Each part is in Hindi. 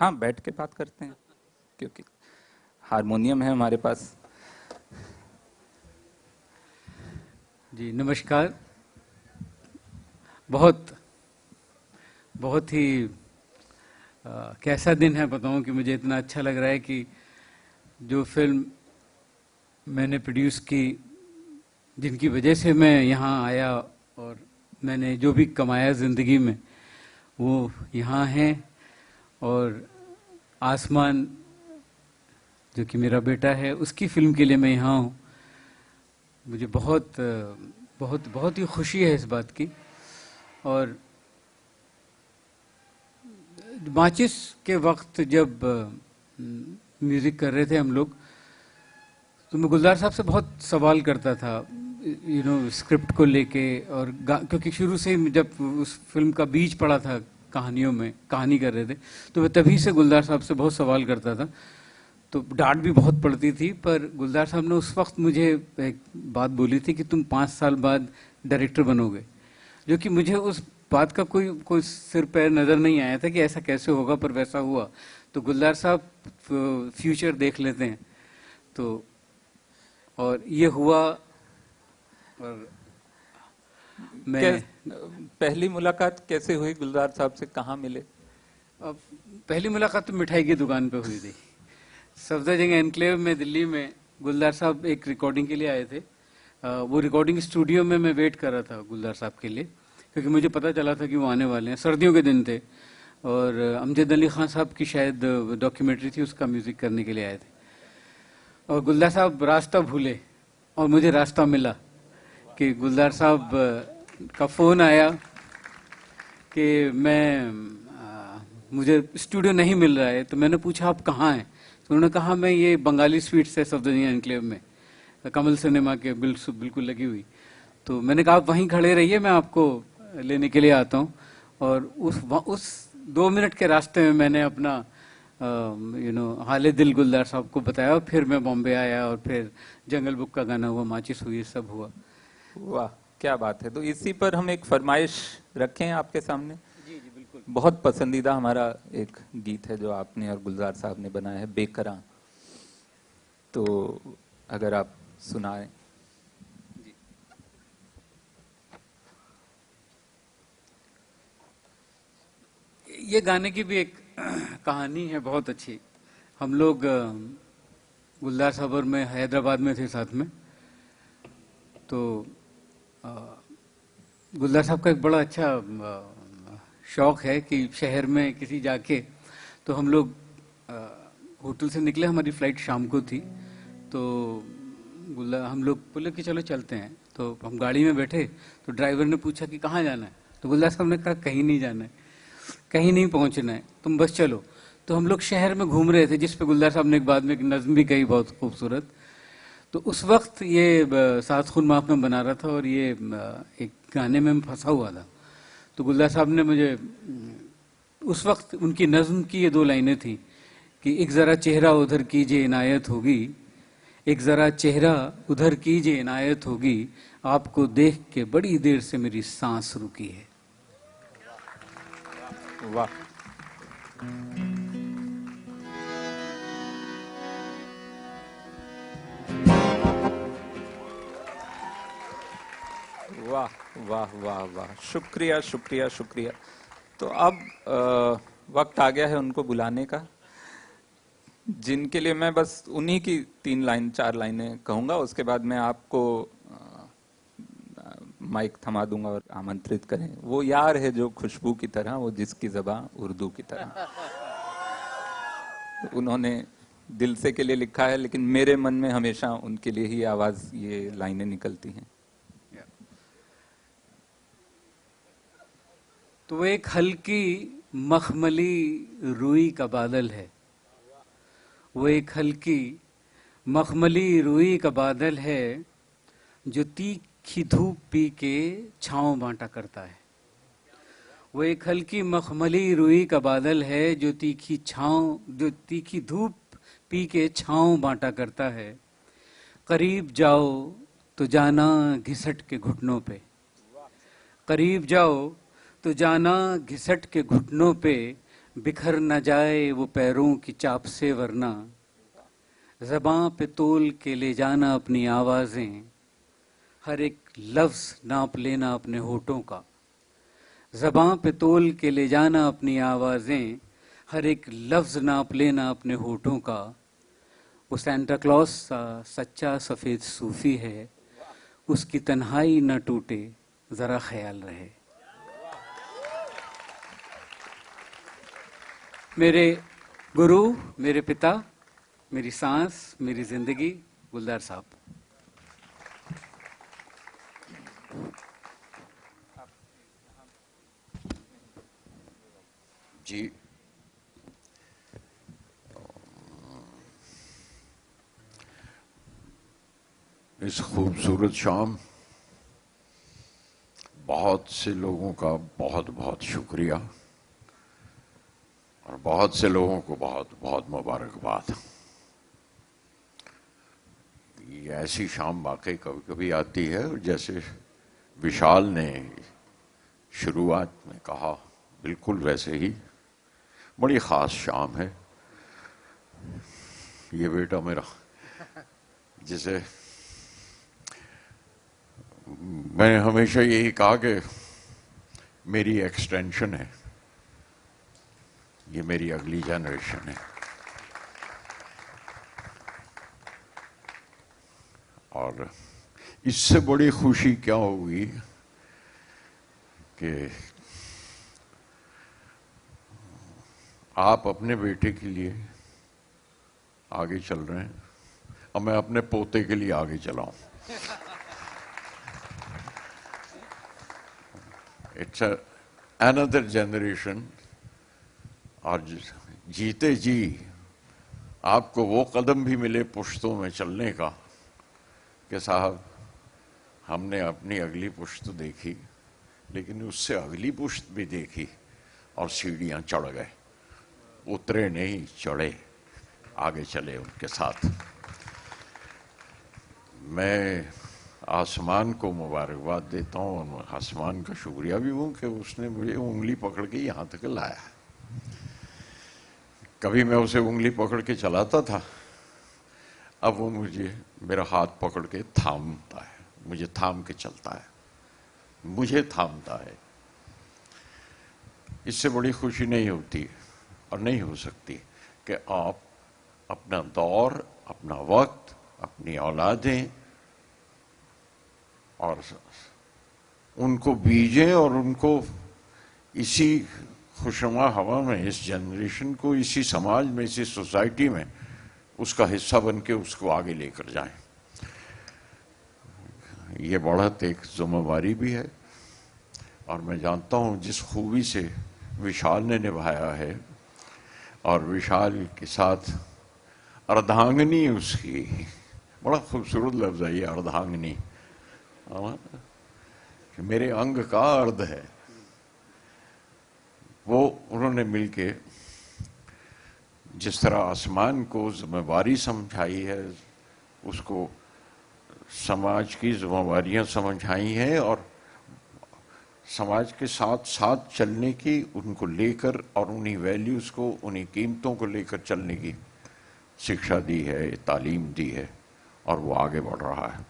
हाँ, बैठ के बात करते हैं क्योंकि हारमोनियम है हमारे पास। जी नमस्कार। बहुत बहुत ही कैसा दिन है बताऊं कि मुझे इतना अच्छा लग रहा है कि जो फिल्म मैंने प्रोड्यूस की, जिनकी वजह से मैं यहाँ आया और मैंने जो भी कमाया ज़िंदगी में वो यहाँ हैं। और आसमान जो कि मेरा बेटा है उसकी फिल्म के लिए मैं यहाँ हूँ। मुझे बहुत बहुत बहुत ही खुशी है इस बात की। और माचिस के वक्त जब म्यूज़िक कर रहे थे हम लोग, तो मैं गुलजार साहब से बहुत सवाल करता था, स्क्रिप्ट को लेके। और क्योंकि शुरू से ही जब उस फिल्म का बीज पड़ा था कहानियों में, कहानी कर रहे थे, तो मैं तभी से गुलजार साहब से बहुत सवाल करता था। तो डांट भी बहुत पड़ती थी, पर गुलजार साहब ने उस वक्त मुझे एक बात बोली थी कि तुम 5 साल बाद डायरेक्टर बनोगे, जो कि मुझे उस बात का कोई कोई सिर पैर नज़र नहीं आया था कि ऐसा कैसे होगा, पर वैसा हुआ। तो गुलजार साहब फ्यूचर देख लेते हैं, तो और ये हुआ। और मैं पहली मुलाकात कैसे हुई गुलजार साहब से, कहाँ मिले? अब पहली मुलाकात तो मिठाई की दुकान पे हुई थी, सफदरजंग एनक्लेव में, दिल्ली में। गुलजार साहब एक रिकॉर्डिंग के लिए आए थे। वो रिकॉर्डिंग स्टूडियो में मैं वेट कर रहा था गुलजार साहब के लिए, क्योंकि मुझे पता चला था कि वो आने वाले हैं। सर्दियों के दिन थे और अमजद अली खान साहब की शायद डॉक्यूमेंट्री थी, उसका म्यूज़िक करने के लिए आए थे। और गुलजार साहब रास्ता भूले और मुझे रास्ता मिला कि गुलजार साहब का फ़ोन आया कि मुझे स्टूडियो नहीं मिल रहा है। तो मैंने पूछा आप कहाँ हैं? तो उन्होंने कहा मैं ये बंगाली स्वीट्स है सफदरजंग एनक्लेव में, कमल सिनेमा के बिल्कुल लगी हुई। तो मैंने कहा आप वहीं खड़े रहिए, मैं आपको लेने के लिए आता हूँ। और उस 2 मिनट के रास्ते में मैंने अपना हाले दिल गुलजार साहब को बताया। और फिर मैं बॉम्बे आया और फिर जंगल बुक का गाना हुआ, माचिस हुई, सब हुआ। वाह, क्या बात है। तो इसी पर हम एक फरमाइश रखें आपके सामने। जी जी बिल्कुल। बहुत पसंदीदा हमारा एक गीत है जो आपने और गुलजार साहब ने बनाया है, बेकरां। तो अगर आप सुनाएं। ये गाने की भी एक कहानी है बहुत अच्छी। हम लोग गुलजार साहब और मैं हैदराबाद में थे साथ में। तो गुलजार साहब का एक बड़ा अच्छा शौक है कि शहर में किसी जाके, तो हम लोग होटल से निकले, हमारी फ्लाइट शाम को थी। तो हम लोग बोले कि चलो चलते हैं। तो हम गाड़ी में बैठे, तो ड्राइवर ने पूछा कि कहाँ जाना है? तो गुलजार साहब ने कहा कहीं नहीं जाना है, कहीं नहीं पहुंचना है, तुम बस चलो। तो हम लोग शहर में घूम रहे थे, जिस पे गुलजार साहब ने एक बाद में एक नज्म भी कही बहुत खूबसूरत। तो उस वक्त ये सात खून माफ में बना रहा था और ये एक गाने में फंसा हुआ था। तो गुलजार साहब ने मुझे उस वक्त उनकी नज्म की ये 2 लाइनें थी कि एक ज़रा चेहरा उधर कीजिए इनायत होगी, एक ज़रा चेहरा उधर कीजिए इनायत होगी, आपको देख के बड़ी देर से मेरी सांस रुकी है। वाह, वाह, वाह, वाह, वाह, शुक्रिया, शुक्रिया, शुक्रिया। तो अब वक्त आ गया है उनको बुलाने का, जिनके लिए मैं बस उन्हीं की 4 लाइनें कहूंगा। उसके बाद मैं आपको माइक थमा दूंगा और आमंत्रित करें। वो यार है जो खुशबू की तरह, वो जिसकी ज़बां उर्दू की तरह। उन्होंने दिल से के लिए लिखा है, लेकिन मेरे मन में हमेशा उनके लिए ही आवाज, ये लाइनें निकलती हैं। तो वो एक हल्की मखमली रुई का बादल है, वो एक हल्की मखमली रुई का बादल है, जो तीखी धूप पी के छाँव बांटा करता है। वो एक हल्की मखमली रुई का बादल है, जो तीखी धूप पी के छाँव बांटा करता है। करीब जाओ तो जाना घिसट के घुटनों पे, करीब जाओ तो जाना घिसट के घुटनों पे, बिखर न जाए वो पैरों की चाप से, वरना ज़बां पे तोल के ले जाना अपनी आवाज़ें, हर एक लफ्ज़ नाप लेना अपने होठों का। ज़बां पे तोल के ले जाना अपनी आवाज़ें, हर एक लफ्ज़ नाप लेना अपने होठों का। वो सेंटा क्लॉज सा सच्चा सफ़ेद सूफ़ी है, उसकी तन्हाई न टूटे ज़रा ख्याल रहे। मेरे गुरु, मेरे पिता, मेरी सांस, मेरी ज़िंदगी, गुलजार साहब। जी, इस खूबसूरत शाम बहुत से लोगों का बहुत बहुत शुक्रिया और बहुत से लोगों को बहुत बहुत मुबारकबाद। ये ऐसी शाम वाकई कभी कभी आती है, जैसे विशाल ने शुरुआत में कहा, बिल्कुल वैसे ही बड़ी ख़ास शाम है। ये बेटा मेरा, जिसे मैंने हमेशा यही कहा कि मेरी एक्सटेंशन है, ये मेरी अगली जनरेशन है। और इससे बड़ी खुशी क्या होगी कि आप अपने बेटे के लिए आगे चल रहे हैं और मैं अपने पोते के लिए आगे चला हूं। It's another generation. और जीते जी आपको वो कदम भी मिले पुश्तों में चलने का कि साहब हमने अपनी अगली पुश्त देखी, लेकिन उससे अगली पुश्त भी देखी और सीढ़ियां चढ़ गए, उतरे नहीं चढ़े, आगे चले उनके साथ। मैं आसमान को मुबारकबाद देता हूँ और आसमान का शुक्रिया भी हूँ कि उसने मुझे उंगली पकड़ के यहाँ तक लाया। कभी मैं उसे उंगली पकड़ के चलाता था, अब वो मुझे मेरा हाथ पकड़ के थामता है, मुझे थाम के चलता है, मुझे थामता है। इससे बड़ी खुशी नहीं होती और नहीं हो सकती कि आप अपना दौर, अपना वक्त, अपनी औलादें और उनको बीजें और उनको इसी खुशनुमा हवा में, इस जनरेशन को इसी समाज में, इसी सोसाइटी में उसका हिस्सा बन के उसको आगे लेकर जाएं। ये बढ़त एक जिम्मेवारी भी है और मैं जानता हूं जिस खूबी से विशाल ने निभाया है, और विशाल के साथ अर्धांगिनी उसकी, बड़ा खूबसूरत लफ्ज़ है ये अर्धांगिनी, मेरे अंग का अर्ध है। वो उन्होंने मिलके जिस तरह आसमान को जिम्मेवारी समझाई है, उसको समाज की जिम्मेवारियां समझाई हैं और समाज के साथ साथ चलने की, उनको लेकर और उन्हीं वैल्यूज़ को, उन्हीं कीमतों को लेकर चलने की शिक्षा दी है, तालीम दी है और वो आगे बढ़ रहा है।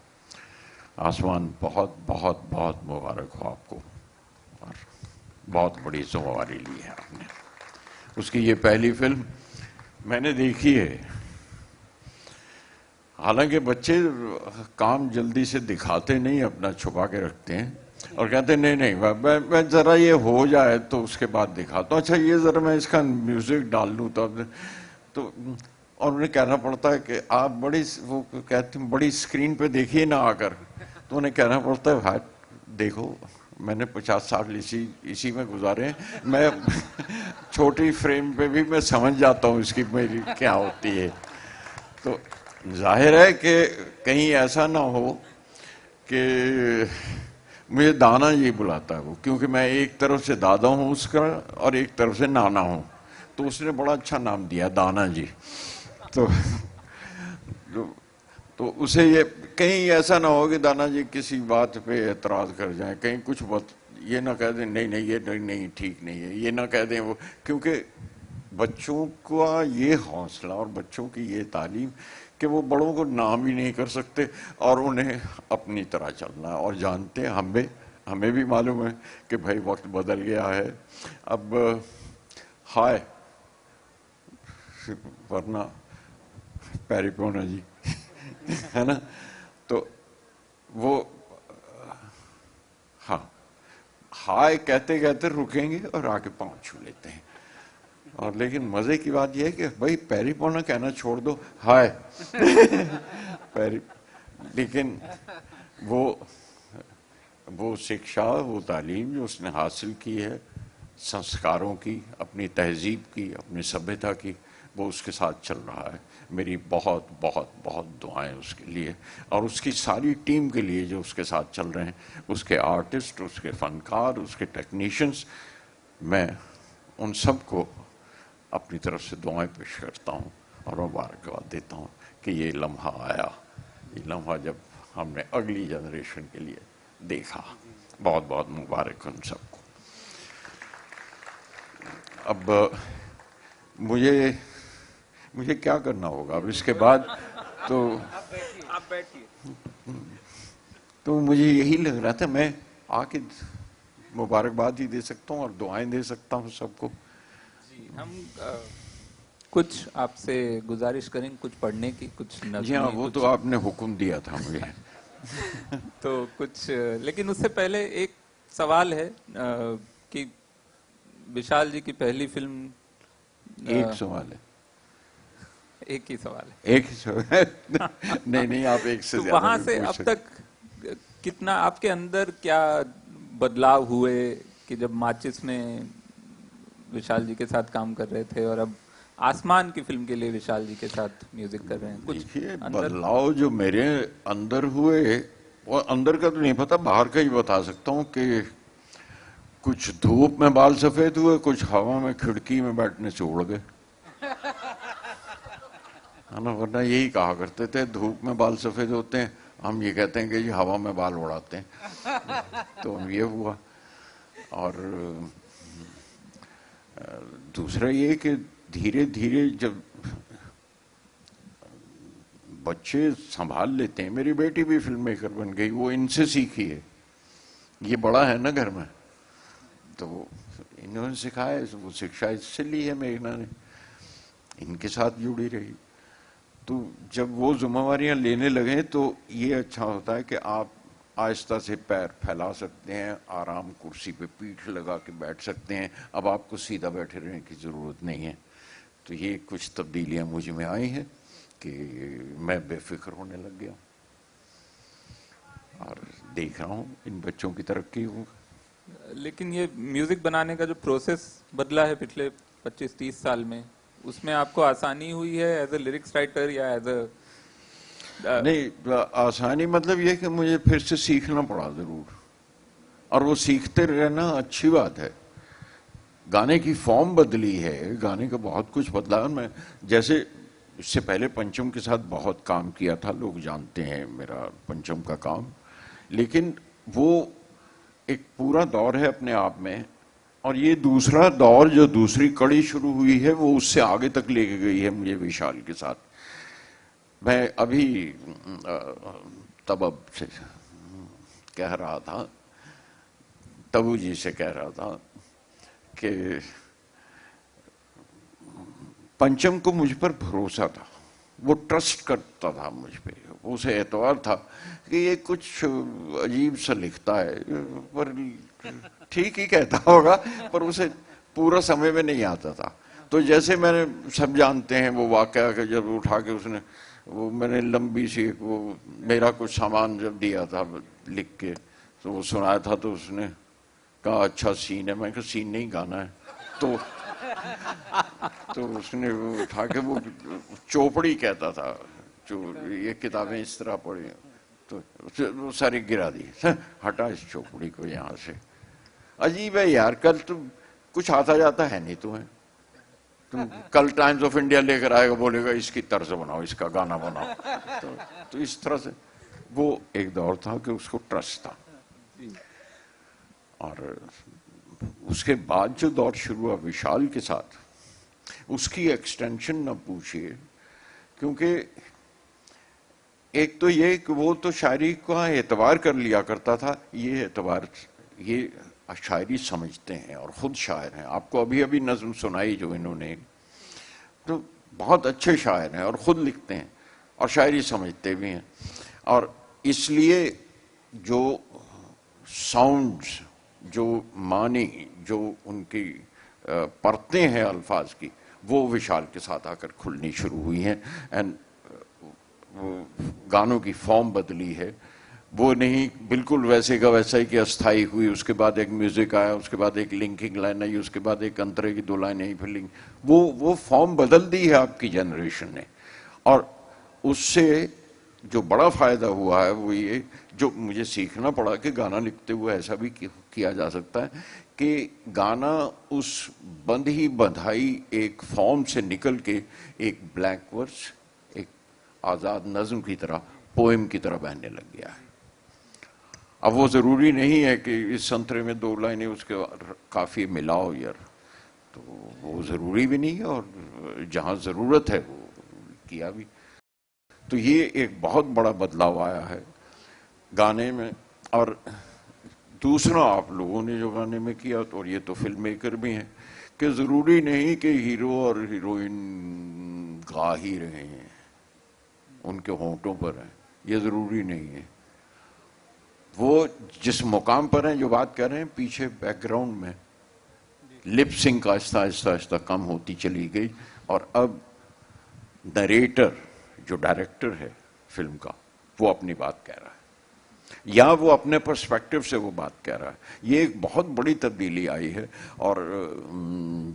आसमान बहुत बहुत बहुत मुबारक हो आपको और बहुत बड़ी जिम्मेवारी ली है आपने। उसकी ये पहली फिल्म मैंने देखी है। हालांकि बच्चे काम जल्दी से दिखाते नहीं, अपना छुपा के रखते हैं और कहते नहीं नहीं मैं ज़रा ये हो जाए तो उसके बाद दिखाता हूँ। अच्छा ये ज़रा मैं इसका म्यूज़िक डाल लूँ तो और उन्हें कहना पड़ता है कि आप बड़ी, वो कहते हैं बड़ी स्क्रीन पे देखिए ना आकर, तो उन्हें कहना पड़ता है भाई देखो मैंने 50 साल इसी में गुजारे हैं, मैं छोटी फ्रेम पे भी मैं समझ जाता हूँ इसकी मेरी क्या होती है। तो जाहिर है कि कहीं ऐसा ना हो कि मुझे दाना जी बुलाता है वो, क्योंकि मैं एक तरफ से दादा हूँ उसका और एक तरफ से नाना हूँ, तो उसने बड़ा अच्छा नाम दिया दाना जी। तो उसे ये कहीं ऐसा ना हो कि दाना जी किसी बात पे एतराज़ कर जाएं, कहीं कुछ बात ये ना कह दें नहीं नहीं ये नहीं ठीक नहीं है, ये ना कह दें वो, क्योंकि बच्चों का ये हौसला और बच्चों की ये तालीम कि वो बड़ों को नाम ही नहीं कर सकते और उन्हें अपनी तरह चलना है, और जानते हैं हमें भी मालूम है कि भाई वक्त बदल गया है अब। हाय, वरना पैरिपोना जी है ना, तो वो हाँ, हाय कहते कहते रुकेंगे और आके पाँव छू लेते हैं। और लेकिन मजे की बात यह है कि भाई पैरिपोना कहना छोड़ दो, हाय पैरी। लेकिन वो शिक्षा, वो तालीम जो उसने हासिल की है, संस्कारों की, अपनी तहजीब की, अपनी सभ्यता की, वो उसके साथ चल रहा है। मेरी बहुत बहुत बहुत दुआएं उसके लिए और उसकी सारी टीम के लिए जो उसके साथ चल रहे हैं, उसके आर्टिस्ट, उसके फनकार, उसके टेक्नीशियंस। मैं उन सबको अपनी तरफ से दुआएं पेश करता हूं और मुबारकबाद देता हूं कि ये लम्हा आया, ये लम्हा जब हमने अगली जनरेशन के लिए देखा। बहुत बहुत मुबारक उन सबको। अब मुझे क्या करना होगा अब इसके बाद? तो आप बैठिए। तो मुझे यही लग रहा था, मैं आके मुबारकबाद ही दे सकता हूँ और दुआएं दे सकता हूँ सबको। जी, हम कुछ आपसे गुजारिश करेंगे, कुछ पढ़ने की, कुछ जी हाँ, नज़में, वो कुछ तो आपने हुक्म दिया था मुझे। तो कुछ, लेकिन उससे पहले एक सवाल है कि विशाल जी की पहली फिल्म, एक सवाल है, एक ही सवाल है, एक ही सवाल नहीं आप एक से तो ज्यादा वहां भी से पूछ अब सकते। तक कितना आपके अंदर क्या बदलाव हुए कि जब माचिस में विशाल जी के साथ काम कर रहे थे और अब आसमान की फिल्म के लिए विशाल जी के साथ म्यूजिक कर रहे हैं, कुछ देखिए, अंदर? बदलाव जो मेरे अंदर हुए, वो अंदर का तो नहीं पता, बाहर का ही बता सकता हूँ कि कुछ धूप में बाल सफेद हुए, कुछ हवा में खिड़की में बैठने से उड़ गए, है ना। वरना यही कहा करते थे धूप में बाल सफेद होते हैं, हम ये कहते हैं कि जी हवा में बाल उड़ाते हैं। तो ये हुआ। और दूसरा ये कि धीरे धीरे जब बच्चे संभाल लेते हैं, मेरी बेटी भी फिल्म मेकर बन गई, वो इनसे सीखी है, ये बड़ा है ना घर में, तो इन्होंने सिखाया, वो शिक्षा इससे ली है मेघना ने, इनके साथ जुड़ी रही। तो जब वो जिम्मेवारियां लेने लगे तो ये अच्छा होता है कि आप आहिस्ता से पैर फैला सकते हैं, आराम कुर्सी पे पीठ लगा के बैठ सकते हैं, अब आपको सीधा बैठे रहने की ज़रूरत नहीं है। तो ये कुछ तब्दीलियां मुझ में आई हैं कि मैं बेफिक्र होने लग गया और देख रहा हूँ इन बच्चों की तरक्की को। लेकिन ये म्यूजिक बनाने का जो प्रोसेस बदला है पिछले 25-30 साल में, उसमें आपको आसानी हुई है एज ए लिरिक्स राइटर या एज ए? नहीं, आसानी मतलब ये कि मुझे फिर से सीखना पड़ा जरूर, और वो सीखते रहना अच्छी बात है। गाने की फॉर्म बदली है, गाने का बहुत कुछ बदला है। मैं जैसे इससे पहले पंचम के साथ बहुत काम किया था, लोग जानते हैं मेरा पंचम का काम, लेकिन वो एक पूरा दौर है अपने आप में, और ये दूसरा दौर जो दूसरी कड़ी शुरू हुई है वो उससे आगे तक लेके गई है मुझे विशाल के साथ। मैं अभी तब से कह रहा था, तबू जी से कह रहा था कि पंचम को मुझ पर भरोसा था, वो ट्रस्ट करता था मुझ पे, उसे एतबार था कि ये कुछ अजीब सा लिखता है, पर ठीक ही कहता होगा, पर उसे पूरा समय में नहीं आता था। तो जैसे मैंने, सब जानते हैं वो वाकया कि जब उठा के उसने, वो मैंने लंबी सी, वो मेरा कुछ सामान जब दिया था लिख के, तो वो सुनाया था, तो उसने कहा अच्छा सीन है, मैं कहा सीन नहीं गाना है। तो उसने वो उठा के वो चौपड़ी कहता था, जो ये किताबें इस तरह पढ़ी, तो वो सारी गिरा दी, हटा इस चौपड़ी को यहाँ से। अजीब है यार, कल तुम कुछ आता जाता है नहीं तुम्हें, तुम कल टाइम्स ऑफ इंडिया लेकर आएगा, बोलेगा इसकी तर्ज बनाओ, इसका गाना बनाओ। तो इस तरह से वो एक दौर था कि उसको ट्रस्ट था। और उसके बाद जो दौर शुरू हुआ विशाल के साथ, उसकी एक्सटेंशन ना पूछिए, क्योंकि एक तो ये कि वो तो शायरी का एतबार कर लिया करता था, ये एतबार, ये शायरी समझते हैं और खुद शायर हैं। आपको अभी अभी नज्म सुनाई जो इन्होंने, तो बहुत अच्छे शायर हैं और खुद लिखते हैं और शायरी समझते भी हैं। और इसलिए जो साउंड्स, जो मानी, जो उनकी परतें हैं अल्फाज की, वो विशाल के साथ आकर खुलनी शुरू हुई हैं। एंड वो गानों की फॉर्म बदली है, वो नहीं बिल्कुल वैसे का वैसा ही कि अस्थाई हुई, उसके बाद एक म्यूजिक आया, उसके बाद एक लिंकिंग लाइन आई, उसके बाद एक अंतरे की 2 लाइन आई, फिर लिंक, वो फॉर्म बदल दी है आपकी जनरेशन ने। और उससे जो बड़ा फायदा हुआ है वो ये, जो मुझे सीखना पड़ा कि गाना लिखते हुए ऐसा भी किया जा सकता है कि गाना उस बंध ही बंधाई एक फॉर्म से निकल के एक ब्लैक वर्स, एक आजाद नज्म की तरह, पोएम की तरह बहने लग गया है। अब वो जरूरी नहीं है कि इस संतरे में 2 लाइनें उसके काफी मिलाओ यार, तो वो जरूरी भी नहीं है, और जहां जरूरत है वो किया भी। तो ये एक बहुत बड़ा बदलाव आया है गाने में। और दूसरा आप लोगों ने जो गाने में किया, तो और ये तो फिल्म मेकर भी हैं, कि जरूरी नहीं कि हीरो और हीरोइन गा ही रहे हैं, उनके होंठों पर है, ये जरूरी नहीं है। वो जिस मुकाम पर हैं, जो बात कर रहे हैं, पीछे बैकग्राउंड में लिप सिंक आहिस्ता आहिस्ता आहिस्ता कम होती चली गई, और अब नरेटर जो डायरेक्टर है फिल्म का, वो अपनी बात कह रहा है, या वो अपने पर्सपेक्टिव से वो बात कह रहा है। ये एक बहुत बड़ी तब्दीली आई है, और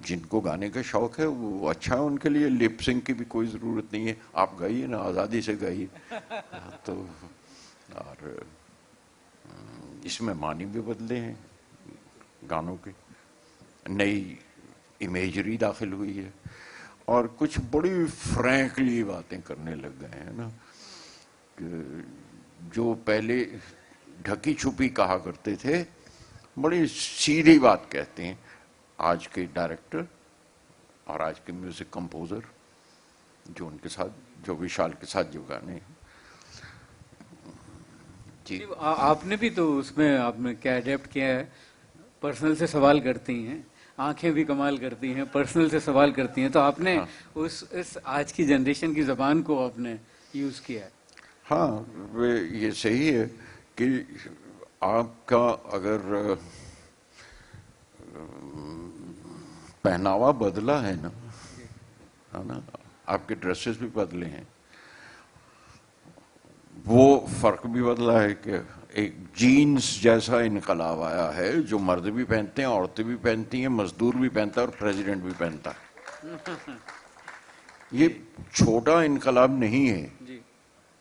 जिनको गाने का शौक है वो अच्छा है, उनके लिए लिप सिंक की भी कोई ज़रूरत नहीं है, आप गाइए ना, आज़ादी से गाइए। तो और इसमें मानी भी बदले हैं गानों के, नई इमेजरी दाखिल हुई है, और कुछ बड़ी फ्रैंकली बातें करने लग गए हैं ना, जो पहले ढकी छुपी कहा करते थे, बड़ी सीधी बात कहते हैं आज के डायरेक्टर और आज के म्यूजिक कंपोजर, जो उनके साथ, जो विशाल के साथ जो गाने हैं। जी, आपने भी तो उसमें आपने क्या अडेप्ट किया है, पर्सनल से सवाल करती हैं, आंखें भी कमाल करती हैं, पर्सनल से सवाल करती हैं, तो आपने हाँ। इस आज की जनरेशन की जबान को आपने यूज किया है। हाँ, वे ये सही है कि आपका अगर पहनावा बदला है ना, आपके ड्रेसेस भी बदले हैं, वो फर्क भी बदला है कि एक जीन्स जैसा इनकलाब आया है, जो मर्द भी पहनते हैं, औरतें भी पहनती हैं, मजदूर भी पहनता है और प्रेसिडेंट भी पहनता है। ये छोटा इनकलाब नहीं है।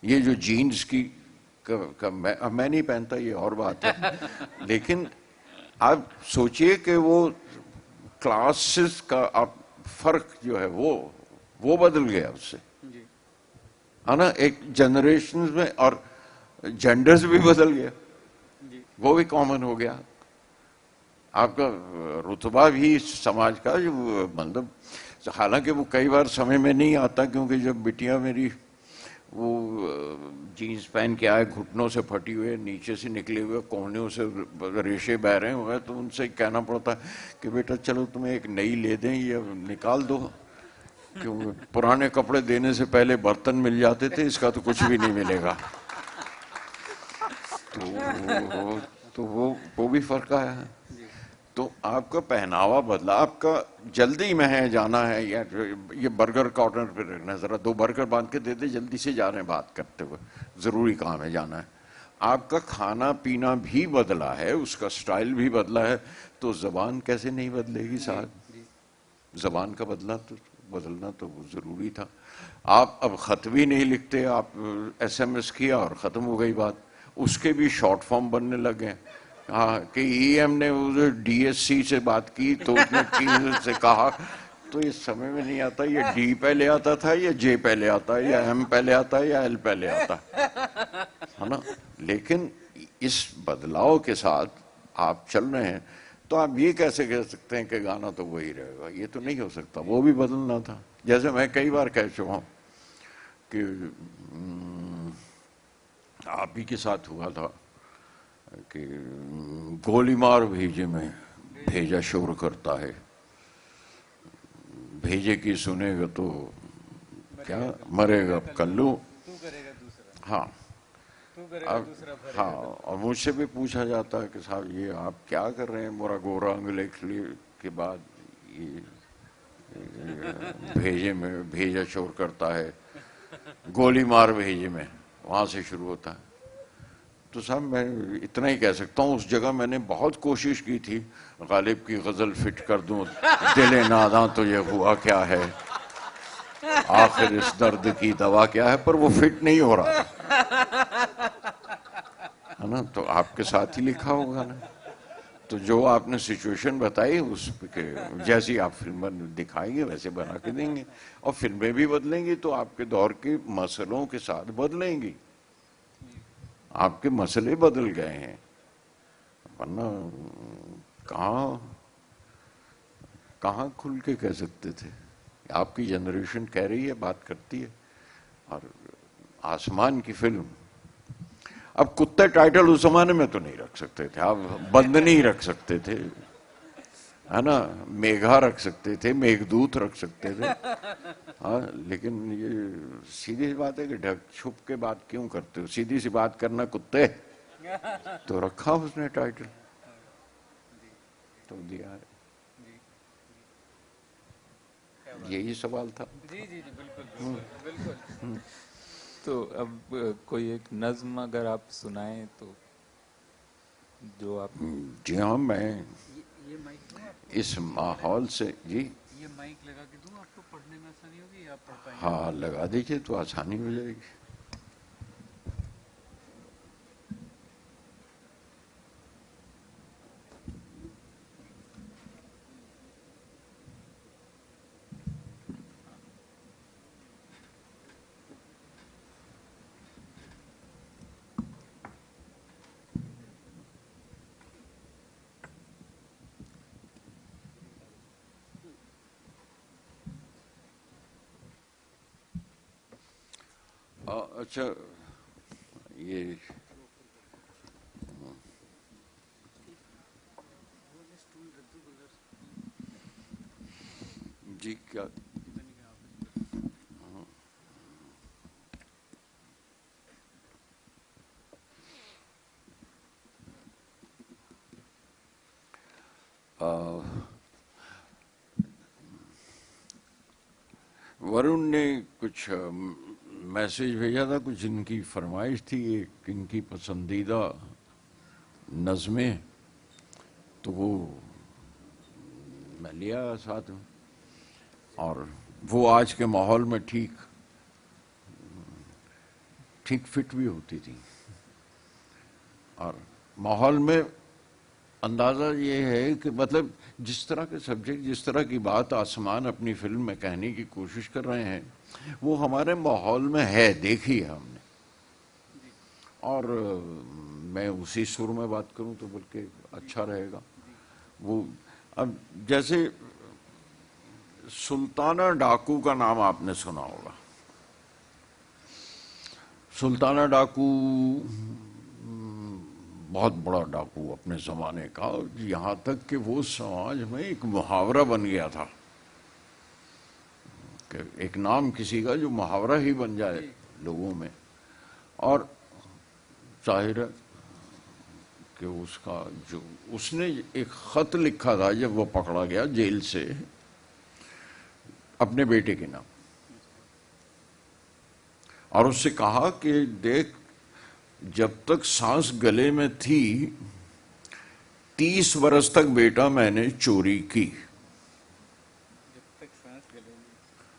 ये जो जीन्स की मैं नहीं पहनता, ये और बात है, लेकिन आप सोचिए कि वो क्लासेस का आप फर्क जो है वो बदल गया उससे, है ना, एक जनरेशन में, और जेंडर्स भी बदल गया, वो भी कॉमन हो गया। आपका रुतबा भी समाज का जो, मतलब हालांकि वो कई बार समझ में नहीं आता, क्योंकि जब बिटिया मेरी वो जीन्स पहन के आए, घुटनों से फटी हुए, नीचे से निकले हुए, कोहनियों से रेशे बह रहे हुए, तो उनसे कहना पड़ता कि बेटा चलो तुम्हें एक नई ले दें, ये निकाल दो, क्यों पुराने कपड़े देने से पहले बर्तन मिल जाते थे, इसका तो कुछ भी नहीं मिलेगा। तो वो भी फर्क आया है। तो आपका पहनावा बदला, आपका जल्दी में है, जाना है, या ये बर्गर कॉर्नर पे रखना, जरा 2 बर्गर बांध के दे दे, जल्दी से जा रहे हैं बात करते हुए, जरूरी काम है, जाना है। आपका खाना पीना भी बदला है, उसका स्टाइल भी बदला है, तो जबान कैसे नहीं बदलेगी साहब? जबान का बदलना तो जरूरी था। आप अब खत भी नहीं लिखते, आप SMS किया और खत्म हो गई बात, उसके भी शॉर्ट फॉर्म बनने लगे। हाँ, कि EM ने DSC से बात की तो उसने T से कहा, तो ये समझ में नहीं आता, ये D पहले आता था या J पहले आता है, या M पहले आता है या L पहले आता है ना। लेकिन इस बदलाव के साथ आप चल रहे हैं, तो तो आप ये कैसे कह सकते हैं कि गाना तो वही रहेगा? ये तो नहीं हो सकता, वो भी बदलना था। जैसे मैं कई बार कह चुका हूँ कि आप ही के साथ हुआ था कि गोली मार भेजे में भेजा शोर करता है, भेजे की सुनेगा तो क्या मरेगा कल्लू। हाँ, अब हाँ, और मुझसे भी पूछा जाता है कि साहब ये आप क्या कर रहे हैं, मोरा गोरा अंगले के बाद ये भेजे में भेजा शोर करता है, गोली मार भेजे में, वहां से शुरू होता है। तो साहब मैं इतना ही कह सकता हूँ, उस जगह मैंने बहुत कोशिश की थी गालिब की गजल फिट कर दूं, दिले नादा तो ये हुआ क्या है, आखिर इस दर्द की दवा क्या है, पर वो फिट नहीं हो रहा है ना। तो आपके साथ ही लिखा होगा ना, तो जो आपने सिचुएशन बताई उस के जैसी आप फिल्म दिखाएंगे वैसे बना के देंगे, और फिल्में भी बदलेंगी तो आपके दौर के मसलों के साथ बदलेंगी। आपके मसले बदल गए हैं, वरना कहाँ खुल के कह सकते थे। आपकी जनरेशन कह रही है, बात करती है। और आसमान की फिल्म, अब कुत्ते टाइटल उस जमाने में तो नहीं रख सकते थे, आप बंद नहीं रख सकते थे, है ना, मेघा रख सकते थे, मेघदूत रख सकते थे। हाँ, लेकिन ये सीधी सी बात है कि ढक छुप के बात क्यों करते हो, सीधी सी बात करना कुत्ते, तो रखा उसने टाइटल तो दिया है। यही सवाल था। जी जी जी, बिल्कुल बिल्कुल। तो अब कोई एक नज्म अगर आप सुनाएं तो, जो आप। जी हाँ, मैं ये माइक दूं आपको? इस माहौल से जी, ये माइक लगा के दूं आपको, पढ़ने में आसानी होगी, आप पढ़ पाएंगे? हाँ लगा दीजिए तो आसानी हो जाएगी। अच्छा, ये जी क्या वरुण ने कुछ मैसेज भेजा था, कुछ इनकी फरमाइश थी, एक इनकी पसंदीदा नज़में, तो वो मैं लिया साथ में, और वो आज के माहौल में ठीक फिट भी होती थी। और माहौल में अंदाज़ा ये है कि मतलब जिस तरह के सब्जेक्ट, जिस तरह की बात आसमान अपनी फिल्म में कहने की कोशिश कर रहे हैं, वो हमारे माहौल में है, देखी है हमने। और मैं उसी सुर में बात करूं तो बल्कि अच्छा रहेगा। वो अब जैसे सुल्ताना डाकू का नाम आपने सुना होगा। सुल्ताना डाकू बहुत बड़ा डाकू अपने जमाने का, यहाँ तक कि वो समाज में एक मुहावरा बन गया था कि एक नाम किसी का जो मुहावरा ही बन जाए लोगों में। और जाहिर है कि उसका जो उसने एक खत लिखा था जब वो पकड़ा गया जेल से, अपने बेटे के नाम, और उससे कहा कि देख, जब तक सांस गले में थी 30 बरस तक बेटा मैंने चोरी की।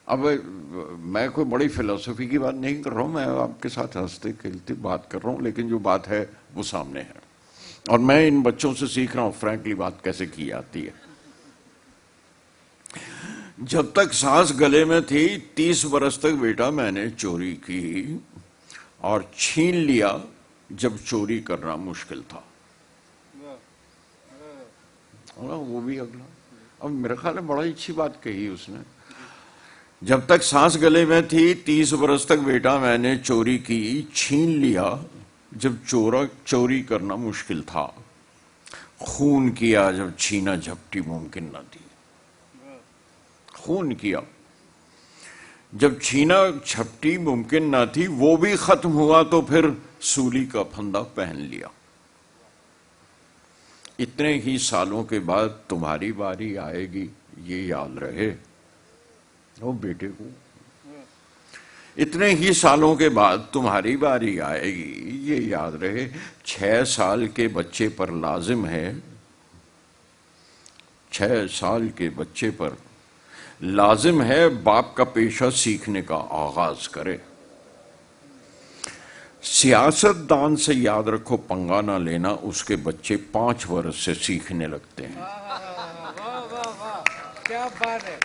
अब मैं कोई बड़ी फिलॉसफी की बात नहीं कर रहा हूं, मैं आपके साथ हंसते खेलते बात कर रहा हूं, लेकिन जो बात है वो सामने है, और मैं इन बच्चों से सीख रहा हूं फ्रैंकली बात कैसे की जाती है। जब तक सांस गले में थी 30 बरस तक बेटा मैंने चोरी की, और छीन लिया जब चोरी करना मुश्किल था। वो भी अगला। अब मेरे ख्याल में बड़ा अच्छी बात कही उसने, जब तक सांस गले में थी 30 बरस तक बेटा मैंने चोरी की, छीन लिया जब चोरी करना मुश्किल था, खून किया जब छीना झपटी मुमकिन न थी। खून किया जब छीना झपटी मुमकिन न थी, वो भी खत्म हुआ तो फिर सूली का फंदा पहन लिया। इतने ही सालों के बाद तुम्हारी बारी आएगी ये याद रहे। वो बेटे को, इतने ही सालों के बाद तुम्हारी बारी आएगी ये याद रहे। 6 साल के बच्चे पर लाजिम है, 6 साल के बच्चे पर लाजिम है बाप का पेशा सीखने का आगाज करे। सियासतदान से याद रखो पंगा ना लेना, उसके बच्चे 5 वर्ष से सीखने लगते हैं। क्या बात है।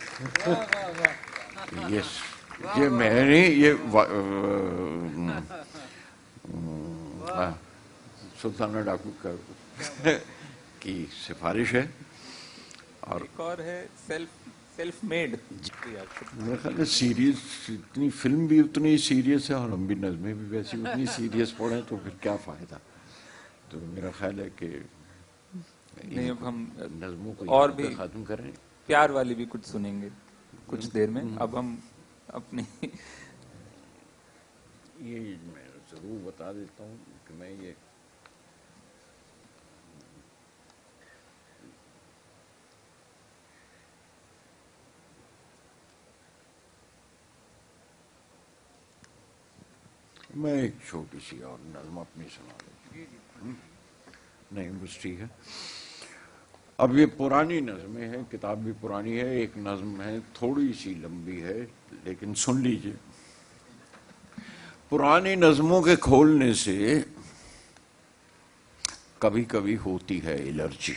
ये मैंने ये सुल्ताना डाकू की सिफारिश है। और एक और है सेल्फ मेड। मेरे ख्याल में सीरियस, इतनी फिल्म भी उतनी सीरियस है और हम भी नज़में भी वैसी उतनी सीरियस पढ़े तो फिर क्या फायदा। तो मेरा ख्याल है कि नहीं, अब हम नज़मों को और भी खत्म करें, प्यार वाली भी कुछ सुनेंगे कुछ देर में। अब हम अपनी ये मैं जरूर बता देता हूँ कि मैं ये मैं एक छोटी सी और नज़्म अपनी सुना दूँ। नहीं बस ठीक है। अब ये पुरानी नज़में हैं, किताब भी पुरानी है। एक नज़्म है थोड़ी सी लंबी है लेकिन सुन लीजिए। पुरानी नज़मों के खोलने से कभी कभी होती है एलर्जी।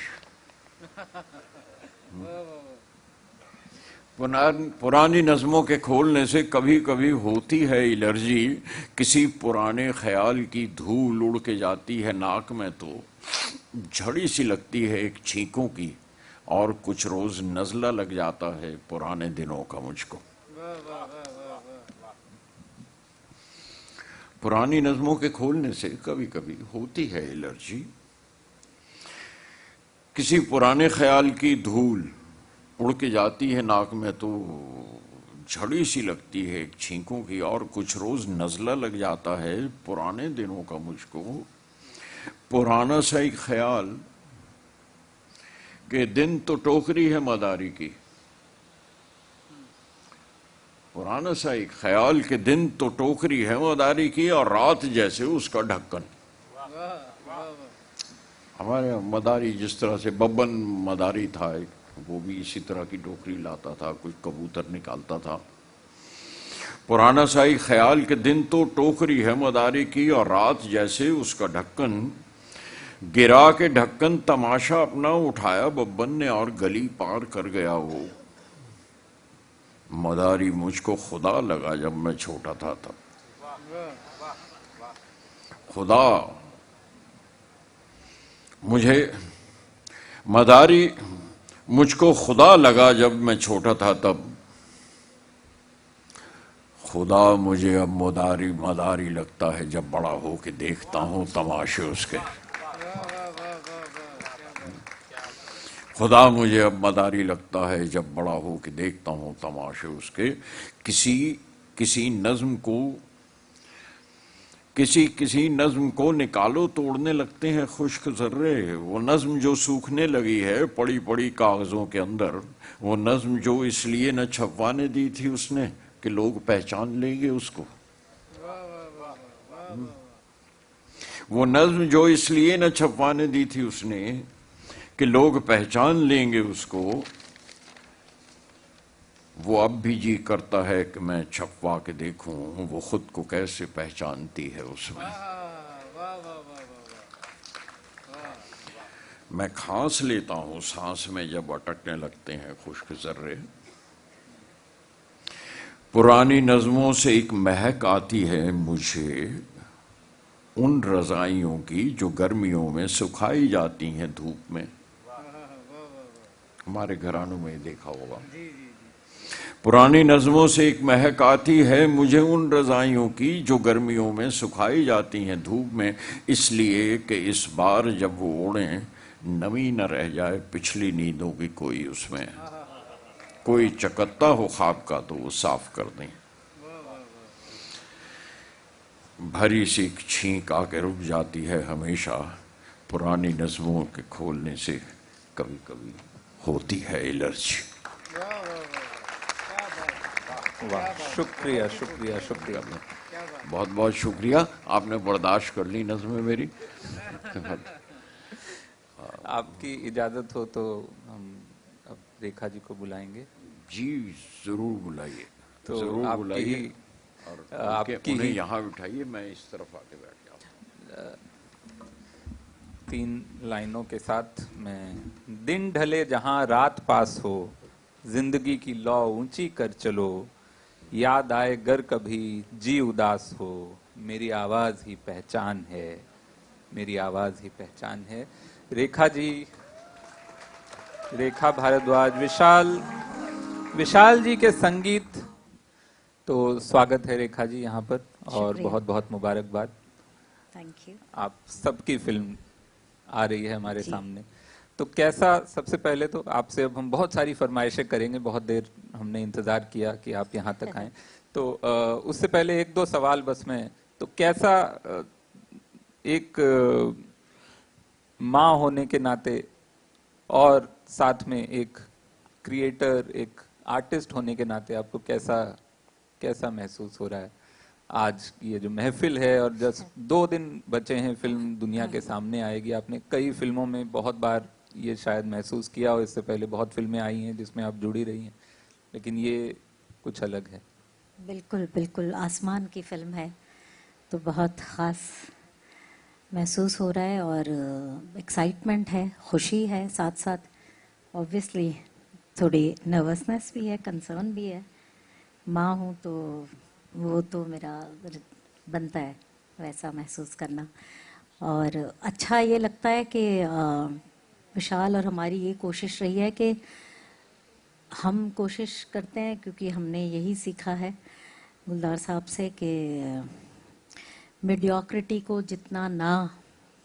पुरानी नज़मों के खोलने से कभी कभी होती है एलर्जी। किसी पुराने ख्याल की धूल उड़ के जाती है नाक में तो झड़ी सी लगती है एक छींकों की, और कुछ रोज नज़ला लग जाता है पुराने दिनों का मुझको। पुरानी नज़मों के खोलने से कभी कभी होती है एलर्जी। किसी पुराने ख्याल की धूल उड़ के जाती है नाक में तो झड़ी सी लगती है एक छींकों की, और कुछ रोज नज़ला लग जाता है पुराने दिनों का मुझको। पुराना सा एक ख्याल कि दिन तो टोकरी है मदारी की, पुराना सा एक ख्याल कि दिन तो टोकरी है मदारी की और रात जैसे उसका ढक्कन। हमारे मदारी जिस तरह से बब्बन मदारी था, वो भी इसी तरह की टोकरी लाता था, कुछ कबूतर निकालता था। पुराना सा एक ख्याल कि दिन तो टोकरी है मदारी की और रात जैसे उसका ढक्कन। गिरा के ढक्कन तमाशा अपना उठाया बब्बन ने और गली पार कर गया वो। मदारी मुझको खुदा लगा जब मैं छोटा था तब। खुदा मुझे, मदारी मुझको खुदा लगा जब मैं छोटा था तब। खुदा मुझे अब मदारी लगता है जब बड़ा हो के देखता हूं तमाशे उसके। खुदा मुझे अब मदारी लगता है जब बड़ा हो के देखता हूं तमाशे उसके। किसी नज्म को, किसी नज्म को निकालो तोड़ने लगते हैं खुश्क जर्रे। वो नज्म जो सूखने लगी है पड़ी पड़ी कागजों के अंदर, वो नज्म जो इसलिए न छपवाने दी थी उसने कि लोग पहचान लेंगे उसको। वो नज्म जो इसलिए न छपवाने दी थी उसने कि लोग पहचान लेंगे उसको, वो अब भी जी करता है कि मैं छपवा के देखूं वो खुद को कैसे पहचानती है उसमें। मैं खांस लेता हूं सांस में जब अटकने लगते हैं खुश्क जर्रे। पुरानी नज़मों से एक महक आती है मुझे उन रज़ाइयों की जो गर्मियों में सुखाई जाती हैं धूप में। हमारे घरानों में देखा होगा। पुरानी नज़मों से एक महक आती है मुझे उन रज़ाइयों की जो गर्मियों में सुखाई जाती हैं धूप में, इसलिए कि इस बार जब वो ओढ़ें नमी न रह जाए पिछली नींदों की कोई उसमें, कोई चकत्ता हो ख्वाब का तो वो साफ कर दें। भरी सी छींक आके रुक जाती है हमेशा, पुरानी नज़मों के खोलने से कभी कभी होती है एलर्जी। वाह, शुक्रिया शुक्रिया शुक्रिया। बहुत बहुत शुक्रिया, आपने बर्दाश्त कर ली नज़में मेरी। आपकी इजाजत हो तो हम अब रेखा जी को बुलाएंगे। जी जरूर बुलाइए, तो जरूर आपकी बुलाइए। ही और आपकी उन्हें ही यहाँ बिठाइए, मैं इस तरफ आके बैठ जाऊँ। 3 लाइनों के साथ मैं, दिन ढले जहां रात पास हो, जिंदगी की लौ ऊंची कर चलो, याद आए गर कभी जी उदास हो, मेरी आवाज ही पहचान है, मेरी आवाज ही पहचान है। रेखा जी, रेखा भारद्वाज, विशाल, विशाल जी के संगीत। तो स्वागत है रेखा जी यहाँ पर, और शुक्रिया। बहुत बहुत मुबारकबाद। Thank you. आप सबकी फिल्म आ रही है हमारे जी। सामने। तो कैसा, सबसे पहले तो आपसे अब हम बहुत सारी फरमाइशें करेंगे, बहुत देर हमने इंतजार किया कि आप यहाँ तक आए। तो उससे पहले 1-2 सवाल बस मैं, तो कैसा एक माँ होने के नाते और साथ में एक क्रिएटर, एक आर्टिस्ट होने के नाते आपको कैसा कैसा महसूस हो रहा है आज ये जो महफिल है? और जस्ट 2 दिन बचे हैं, फिल्म दुनिया के सामने आएगी। आपने कई फिल्मों में बहुत बार ये शायद महसूस किया हो, इससे पहले बहुत फिल्में आई हैं जिसमें आप जुड़ी रही हैं, लेकिन ये कुछ अलग है। बिल्कुल बिल्कुल, आसमान की फिल्म है तो बहुत ख़ास महसूस हो रहा है, और एक्साइटमेंट है, खुशी है, साथ साथ ऑब्वियसली थोड़ी नर्वसनेस भी है, कंसर्न भी है। माँ हूँ तो वो तो मेरा बनता है वैसा महसूस करना। और अच्छा ये लगता है कि विशाल और हमारी ये कोशिश रही है कि हम कोशिश करते हैं, क्योंकि हमने यही सीखा है गुलजार साहब से कि मीडियोक्रिटी को जितना ना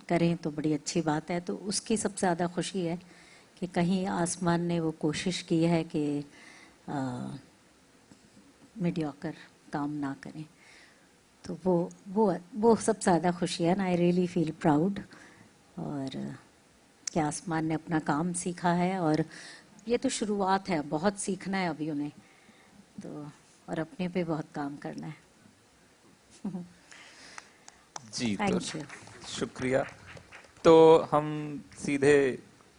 करें तो बड़ी अच्छी बात है। तो उसकी सबसे ज़्यादा खुशी है कि कहीं आसमान ने वो कोशिश की है कि मीडियोकर काम ना करें। तो वो सबसे ज़्यादा खुशी है, आई रियली फील प्राउड। और कि आसमान ने अपना काम सीखा है, और ये तो शुरुआत है, बहुत सीखना है अभी उन्हें तो, और अपने पे बहुत काम करना है। जी, तो थैंक यू। शुक्रिया। तो हम सीधे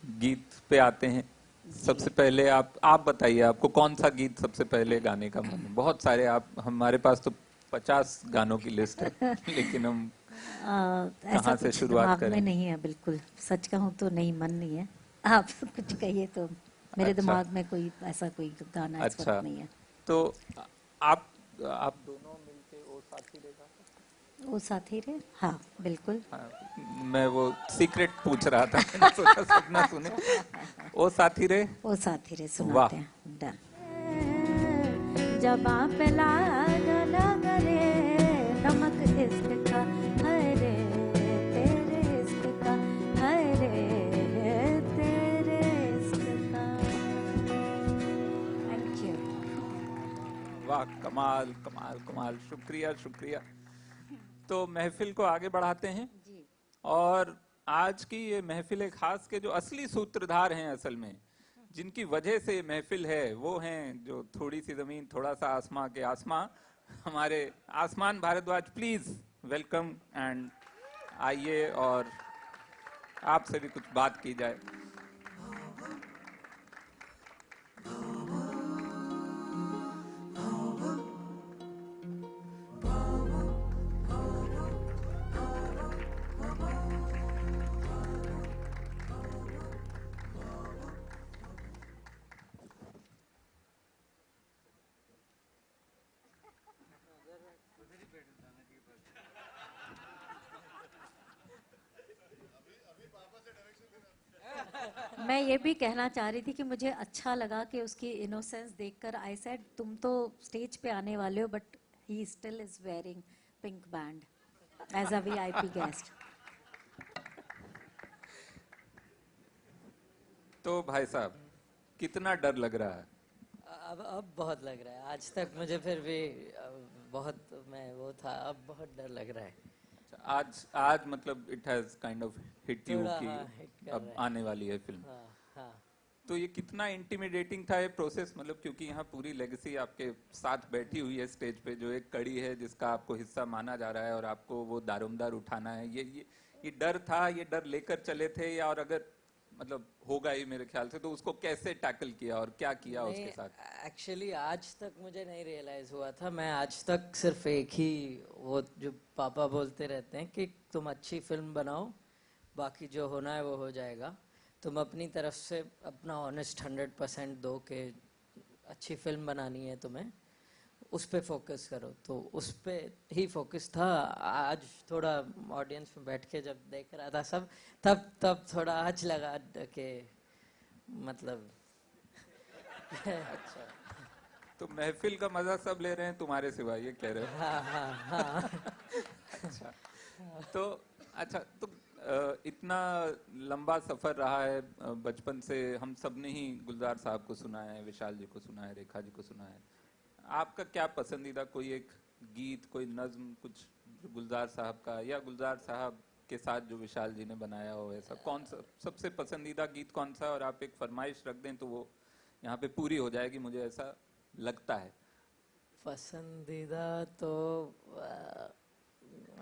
गीत पे आते हैं। जी। सबसे पहले आप बताइए, आपको कौन सा गीत सबसे पहले गाने का मन है? बहुत सारे, आप, हमारे पास तो 50 गानों की लिस्ट है लेकिन हम ऐसा कहाँ से कुछ शुरुआत दिमाग में करें? नहीं है, बिल्कुल सच कहूँ तो नहीं, मन नहीं है। आप कुछ कहिए तो। मेरे अच्छा दिमाग में कोई ऐसा कोई गाना इस अच्छा, वक्त नहीं है। तो आप आप दोनों मिलके ओ साथी रे गा सकते वो साथी रे, हाँ बिल्कुल। हैं? हाँ, मैं वो सीक्रेट पूछ रहा था, मैंने सोचा सब ना सुने। ओ साथी रे, वो साथी रे वाह। सुनाते हैं, डन। जब आप लागल रे नमक इश्क का, है रे तेरे इश्क का, है रे तेरे इश्क का। Thank you. वाह, कमाल कमाल कमाल, शुक्रिया शुक्रिया। तो महफिल को आगे बढ़ाते हैं, जी। और आज की ये महफिल खास के जो असली सूत्रधार हैं, असल में जिनकी वजह से ये महफिल है, वो हैं जो थोड़ी सी जमीन थोड़ा सा आसमां के आसमां, हमारे आसमान भारद्वाज। प्लीज वेलकम, एंड आइए और आपसे भी कुछ बात की जाए। मैं ये भी कहना चाह रही थी कि मुझे अच्छा लगा कि उसकी इनोसेंस देखकर आई सेड तुम तो स्टेज पे आने वाले हो but he still is wearing pink band as a VIP guest. तो भाई साहब कितना डर लग रहा है? अब बहुत लग रहा है। आज तक मुझे फिर भी बहुत मैं वो था, अब बहुत डर लग रहा है। आज मतलब it has kind of hit you थोड़ा कि हाँ, hit कर अब रहा है। आने वाली है फिल्म। हाँ हाँ। तो ये कितना इंटिमिडेटिंग था ये प्रोसेस, मतलब क्योंकि यहाँ पूरी लेगेसी आपके साथ बैठी हुई है स्टेज पे, जो एक कड़ी है जिसका आपको हिस्सा माना जा रहा है और आपको वो दारोमदार उठाना है। ये डर था, ये डर लेकर चले थे या और अगर मतलब होगा ही मेरे ख्याल से, तो उसको कैसे टैकल किया और क्या किया उसके साथ? एक्चुअली आज तक मुझे नहीं रियलाइज हुआ था। मैं आज तक सिर्फ एक ही वो जो पापा बोलते रहते हैं कि तुम अच्छी फिल्म बनाओ, बाकी जो होना है वो हो जाएगा। तुम अपनी तरफ से अपना ऑनेस्ट 100% दो कि अच्छी फिल्म बनानी है तुम्हें, उस पे फोकस करो। तो उस पे ही फोकस था। आज थोड़ा ऑडियंस में बैठ के जब देख रहा था सब, तब थोड़ा आज लगा कि मतलब अच्छा, तो महफिल का मजा सब ले रहे हैं तुम्हारे सिवा, ये कह रहे हो? हाँ हाँ हाँ। अच्छा, तो अच्छा तो इतना लंबा सफर रहा है, बचपन से हम सब ने ही गुलजार साहब को सुना है, विशाल जी को सुना है, रेखा जी को सुना है। आपका क्या पसंदीदा कोई एक गीत, कोई नज्म, कुछ गुलजार साहब का या गुलजार साहब के साथ जो विशाल जी ने बनाया हो, ऐसा कौन सा सबसे पसंदीदा गीत कौन सा? और आप एक फरमाइश रख दें तो वो यहाँ पे पूरी हो जाएगी, मुझे ऐसा लगता है। पसंदीदा तो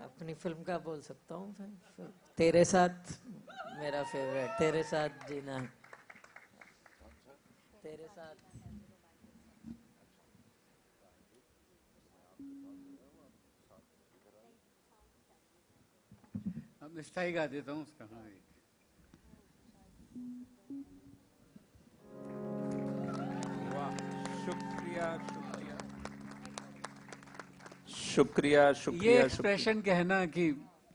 अपनी फिल्म का बोल सकता हूँ फिर तेरे साथ मेरा फेवरेट, तेरे साथ जीना है, तेरे साथ। अब स्थाई गा देता हूँ उसका। हाँ एक वाह, शुक्रिया शुक्रिया शुक्रिया ये शुक्रिया। एक्सप्रेशन कहना कि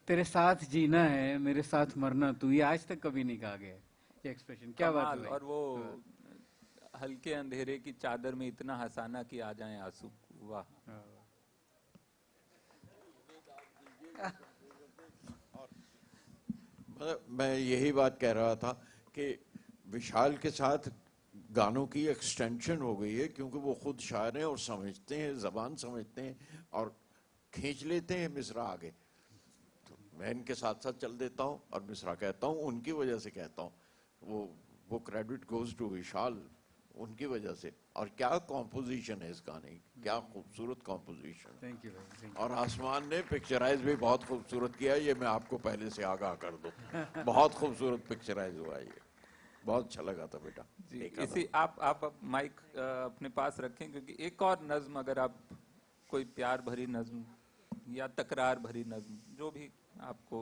तेरे साथ जीना है मेरे साथ मरना तू, ये आज तक कभी नहीं कहा गया है। ये एक्सप्रेशन क्या बात है कमाल। भाई। और वो हल्के अंधेरे की चादर में इतना हंसाना कि आ जाएं आंसू, वाह। मैं यही बात कह रहा था कि विशाल के साथ गानों की एक्सटेंशन हो गई है, क्योंकि वो खुद शायर हैं और समझते हैं, जबान समझते हैं और खींच लेते हैं मिसरा आगे। तो मैं इनके साथ साथ चल देता हूँ और मिसरा कहता हूँ, उनकी वजह से कहता हूँ। वो क्रेडिट गोज टू विशाल, उनकी वजह से। और क्या कॉम्पोजिशन है इस गाने की, क्या खूबसूरत कॉम्पोजिशन। थैंक यू भाई, थैंक और आसमान ने पिक्चराइज भी बहुत खूबसूरत किया, ये मैं आपको पहले से आगाह कर दूं। बहुत खूबसूरत पिक्चराइज हुआ ये, बहुत अच्छा लगा था बेटा। जी, देखा इसी था। आप माइक अपने पास रखें, क्योंकि एक और नज्म अगर आप कोई प्यार भरी नज्म या तकरार भरी नज्म, जो भी आपको।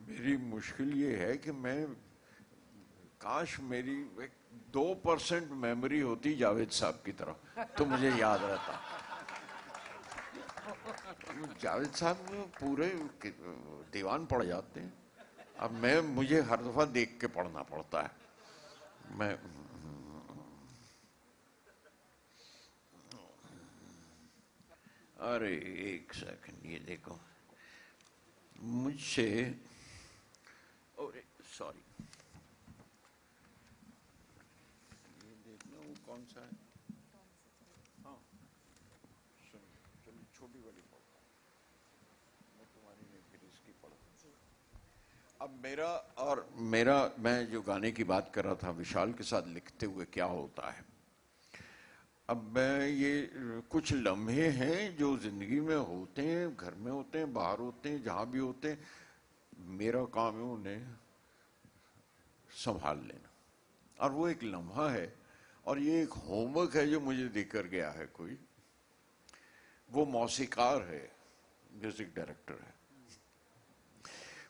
मेरी मुश्किल ये है कि मैं, काश मेरी 2% मेमोरी होती जावेद साहब की तरह, तो मुझे याद रहता। जावेद साहब पूरे दीवान पड़ जाते हैं। अब मुझे हर दफा देख के पढ़ना पड़ता है। मैं अरे एक सेकंड, ये देखो मुझसे, अरे सॉरी, ये देखना वो कौन सा है। हाँ चलो छोटी वाली पढ़ो, मैं तुम्हारी नहीं फिर इसकी पढ़ो। अब मेरा मैं जो गाने की बात कर रहा था, विशाल के साथ लिखते हुए क्या होता है। अब मैं ये कुछ लम्हे हैं जो जिंदगी में होते हैं, घर में होते हैं, बाहर होते हैं, जहां भी होते हैं। मेरा काम है उन्हें संभाल लेना, और वो एक लम्हा है। और ये एक होमवर्क है जो मुझे देकर गया है कोई। वो मौसीकार है, म्यूजिक डायरेक्टर है।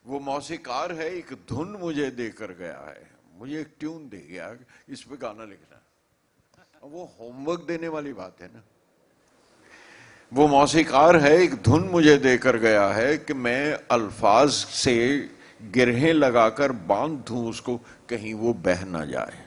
वो मौसीकार है, एक धुन मुझे देकर गया है, मुझे एक ट्यून दे गया, इस पे गाना लिखना। वो होमवर्क देने वाली बात है ना। वो मौसीकार है, एक धुन मुझे देकर गया है कि मैं अल्फाज से गिरहें लगाकर बांध दूं उसको, कहीं वो बह ना जाए।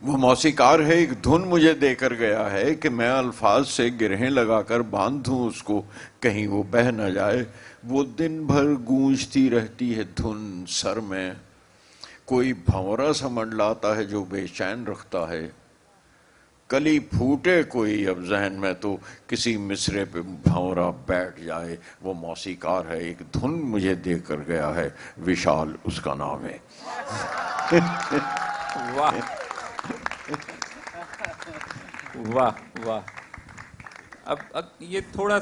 वो मौसीकार है, एक धुन मुझे देकर गया है कि मैं अल्फाज से गिरहें लगाकर बांध दूं उसको, कहीं वो बह न जाए। वो दिन भर गूंजती रहती है धुन सर में, कोई भंवरा सा मंडलाता है जो बेचैन रखता है। कली फूटे कोई अब जहन में तो किसी मिसरे पे भंवरा बैठ जाए। वो मौसीकार है, एक धुन मुझे देकर गया है, विशाल उसका नाम है। वाह वाह वाह। अब ये थोड़ा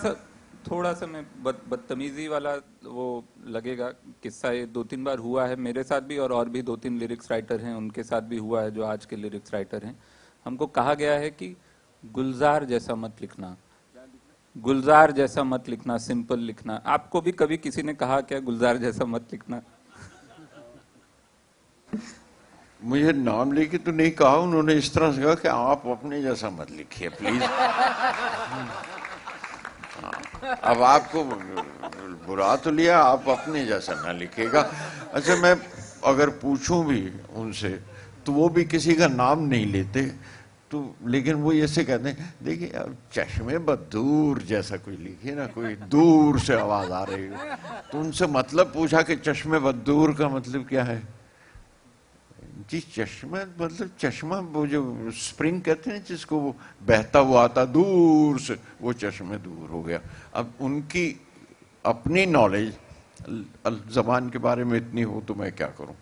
सा मैं बदतमीजी वाला वो लगेगा किस्सा, ये 2-3 बार हुआ है मेरे साथ भी, और भी 2-3 लिरिक्स राइटर हैं उनके साथ भी हुआ है जो आज के लिरिक्स राइटर हैं। हमको कहा गया है कि गुलजार जैसा मत लिखना, गुलजार जैसा मत लिखना, सिंपल लिखना। आपको भी कभी किसी ने कहा क्या गुलजार जैसा मत लिखना? मुझे नाम लेके तो नहीं कहा, उन्होंने इस तरह से कहा कि आप अपने जैसा मत लिखिए प्लीज। अब आपको बुरा तो लिया, आप अपने जैसा ना लिखेगा। अच्छा, मैं अगर पूछूं भी उनसे तो वो भी किसी का नाम नहीं लेते, तो लेकिन वो ऐसे कहते हैं, देखिए अब चश्मे बदूर जैसा कोई लिखिए ना, कोई दूर से आवाज आ रही है। तो उनसे मतलब पूछा कि चश्मे बदूर का मतलब क्या है जी? चश्मा मतलब चश्मा, वो जो स्प्रिंग कहते हैं जिसको, वो बहता हुआ आता दूर से, वो चश्मे दूर हो गया। अब उनकी अपनी नॉलेज जबान के बारे में इतनी हो तो मैं क्या करूं?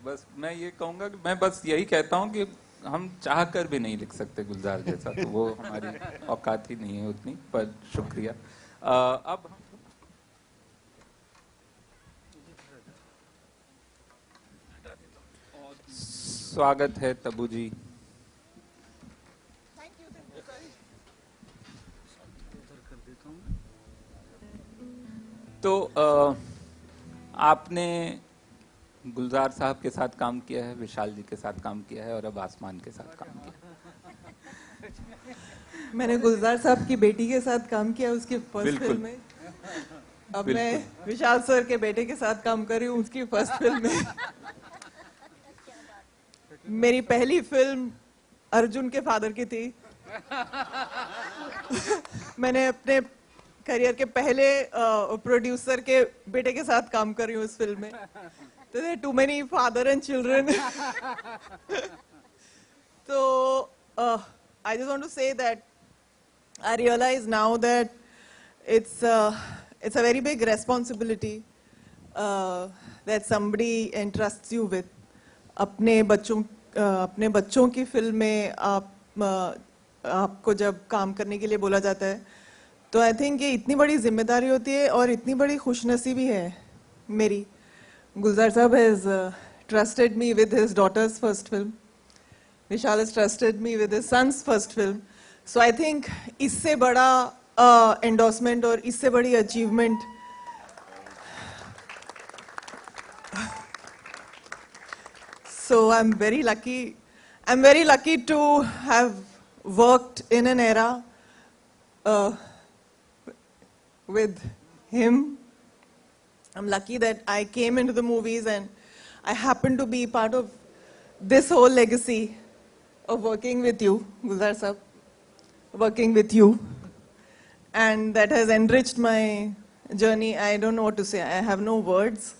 बस मैं ये कहूंगा कि मैं बस यही कहता हूं कि हम चाह कर भी नहीं लिख सकते गुलजार जैसा, तो वो हमारी औकात ही नहीं है उतनी। पर शुक्रिया। अब स्वागत है तबू जी। तो आपने गुलजार साहब के साथ काम किया है, विशाल जी के साथ काम किया है, और अब आसमान के साथ काम किया। मैंने गुलजार साहब की बेटी के साथ काम किया उसकी फर्स्ट फिल्म में। अब मैं विशाल सर के बेटे के साथ काम कर रही हूँ उसकी फर्स्ट फिल्म में। मेरी पहली फिल्म अर्जुन के फादर की थी। मैंने अपने करियर के पहले प्रोड्यूसर के बेटे के साथ काम कर रही हूँ इस फिल्म में। तो there are too many father and children. So I just want to say that I realize now that it's a very big responsibility that somebody entrusts you with. अपने बच्चों की फिल्म में आपको जब काम करने के लिए बोला जाता है, तो आई थिंक ये इतनी बड़ी जिम्मेदारी होती है और इतनी बड़ी खुशनसीबी है मेरी। Gulzar Sahab has trusted me with his daughter's first film. Vishal has trusted me with his son's first film. So I think इससे बड़ा endorsement और इससे बड़ी achievement so I'm very lucky to have worked in an era with him. I'm lucky that I came into the movies and I happen to be part of this whole legacy of working with you, Gulzar Sahab, working with you. And that has enriched my journey. I don't know what to say. I have no words.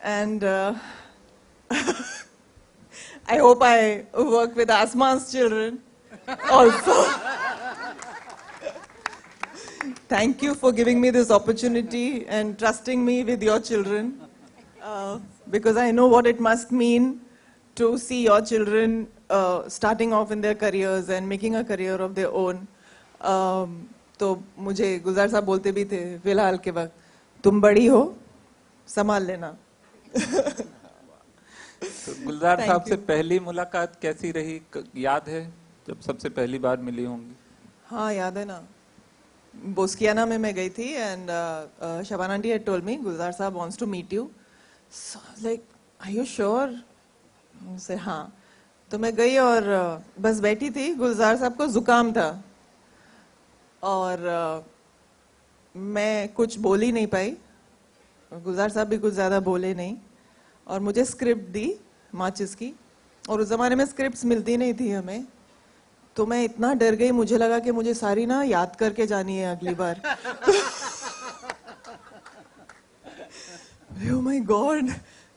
And I hope I work with Asman's children also. Thank you for giving me this opportunity and trusting me with your children, because I know what it must mean to see your children starting off in their careers and making a career of their own. तो मुझे गुलजार साहब बोलते भी थे फिलहाल के वक्त, तुम बड़ी हो, संभाल लेना। तो गुलजार साहब से पहली मुलाकात कैसी रही, याद है जब सबसे पहली बार मिली होंगी? हाँ याद है ना, बोस्कियाना में मैं गई थी and Shabana aunty had told me Gulzar Sahab wants to meet you. So I was like, are you sure? से हाँ, तो मैं गई और बस बैठी थी। गुलजार साहब को जुकाम था और मैं कुछ बोल ही नहीं पाई, गुलजार साहब भी कुछ ज़्यादा बोले नहीं, और मुझे स्क्रिप्ट दी माचिस की, और उस ज़माने में स्क्रिप्ट्स मिलती नहीं थी हमें, तो मैं इतना डर गई, मुझे लगा कि मुझे सारी ना याद करके जानी है अगली बार। Oh my God.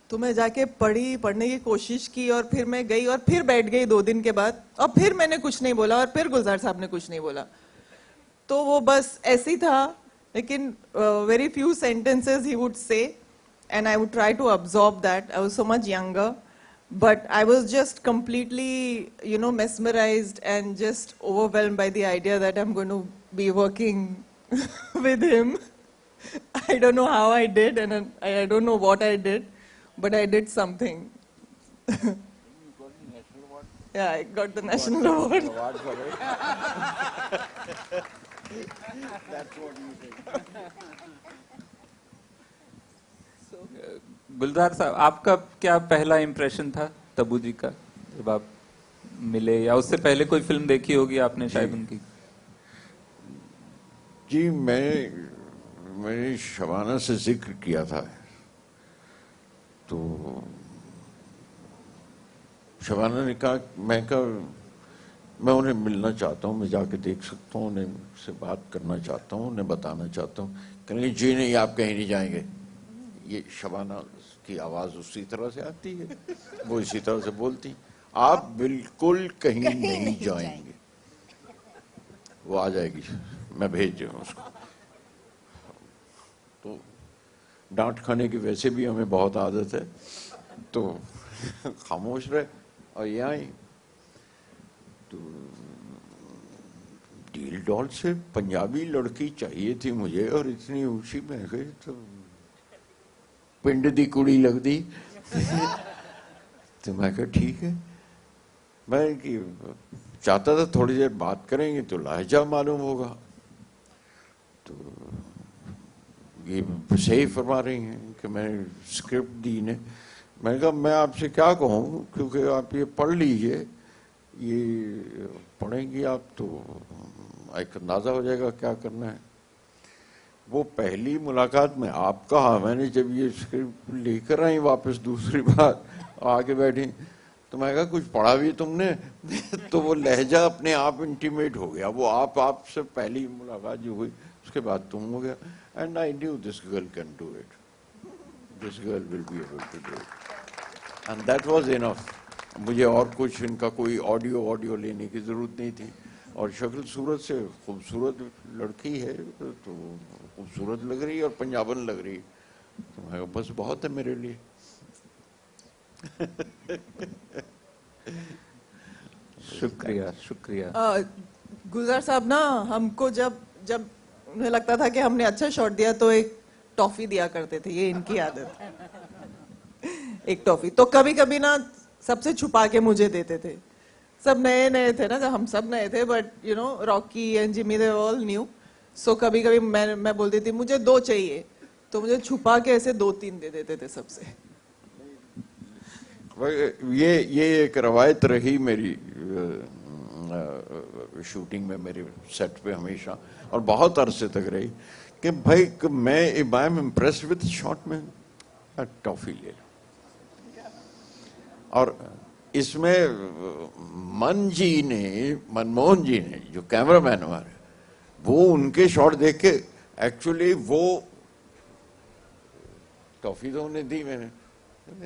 तो मैं जाके पढ़ने की कोशिश की, और फिर मैं गई और फिर बैठ गई 2 दिन के बाद, और फिर मैंने कुछ नहीं बोला, और फिर गुलजार साहब ने कुछ नहीं बोला। तो वो बस ऐसे ही था, लेकिन very few sentences he would say, and I would try to absorb that. I was so much younger, but I was just completely, mesmerized and just overwhelmed by the idea that I'm going to be working with him. I don't know how I did, and I don't know what I did, but I did something. Yeah, I got the national award. गुलजार साहब, आपका क्या पहला इम्प्रेशन था तब्बू जी का जब आप मिले, या उससे पहले कोई फिल्म देखी होगी आपने शायद उनकी? जी, मैंने शबाना से जिक्र किया था, तो शबाना ने कहा, मैं उन्हें मिलना चाहता हूँ, मैं जाके देख सकता हूँ, उन्हें से बात करना चाहता हूँ, उन्हें बताना चाहता हूँ। कहेंगे जी नहीं, आप कहीं नहीं जाएंगे। ये शबाना की आवाज़ उसी तरह से आती है, वो इसी तरह से बोलती, आप बिल्कुल कहीं नहीं जाएंगे। वो आ जाएगी, मैं भेज दूँ उसको। तो डांट खाने की वैसे भी हमें बहुत आदत है, तो खामोश रहे, और ये आई तो डील डॉल से पंजाबी लड़की चाहिए थी मुझे, और इतनी ऊंची महंगी, तो पिंड दी कुड़ी लगती। तो मैं कहा ठीक है, मैं कि चाहता था थोड़ी देर बात करेंगे तो लहजा मालूम होगा। तो ये सही फरमा रही हैं कि मैंने स्क्रिप्ट दी ने, मैंने कहा मैं आपसे क्या कहूँ, क्योंकि आप ये पढ़ लीजिए, ये पढ़ेंगी आप तो एक अंदाज़ा हो जाएगा क्या करना है। वो पहली मुलाकात में आप कहा, मैंने जब ये स्क्रिप्ट लेकर आई वापस दूसरी बार आके बैठी, तो मैं कहा कुछ पढ़ा भी तुमने? तो वो लहजा अपने आप इंटीमेट हो गया, वो आपसे पहली मुलाकात जो हुई उसके बाद तुम हो गया। And I knew this girl can do it, this girl will be able to do it, and that was enough. मुझे और कुछ इनका कोई ऑडियो लेने की जरूरत नहीं थी, और शक्ल सूरत से खूबसूरत लड़की है, तो खूबसूरत लग रही है और पंजाबन लग रही है, तो मैं बस बहुत है मेरे लिए। शुक्रिया शुक्रिया। गुलजार साहब ना हमको जब जब उन्हें लगता था कि हमने अच्छा शॉट दिया तो एक टॉफी दिया करते थे, ये इनकी आदत है। एक टॉफी तो कभी कभी ना सबसे छुपा के मुझे देते थे। सब नए नए थे ना, जब हम सब नए थे, but Rocky and Jimmy they all new. So कभी कभी मैं बोलती थी मुझे 2 चाहिए, तो मुझे छुपा के ऐसे 2-3 दे देते थे सबसे। ये एक रवायत रही मेरी शूटिंग में, मेरे सेट पे हमेशा, और बहुत अरसे तक रही, कि भाई मैं I am impressed with shot में टॉफी ले लो। और इसमें मनमोहन जी ने जो कैमरामैन हमारे, वो उनके शॉट देख के एक्चुअली वो टॉफी तो उन्हें दी, मैंने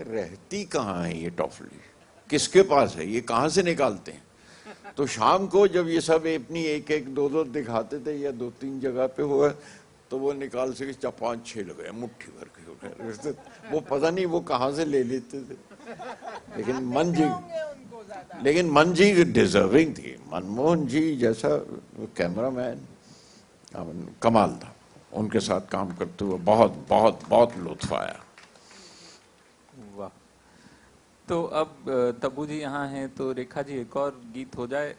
रहती कहाँ है ये टॉफी, किसके पास है, ये कहाँ से निकालते हैं। तो शाम को जब ये सब अपनी एक 2 दिखाते थे, या 2-3 जगह पे हुआ, तो वो निकाल सके 4-5-6 लगे मुट्ठी भर के, वो पता नहीं वो कहाँ से ले लेते थे। लेकिन मन जी डिजर्विंग थी। मनमोहन जी जैसा कैमरामैन कमाल था, उनके साथ काम करते हुए बहुत बहुत बहुत लुत्फ आया। वाह। तो अब तब्बू जी यहाँ हैं, तो रेखा जी एक और गीत हो जाए।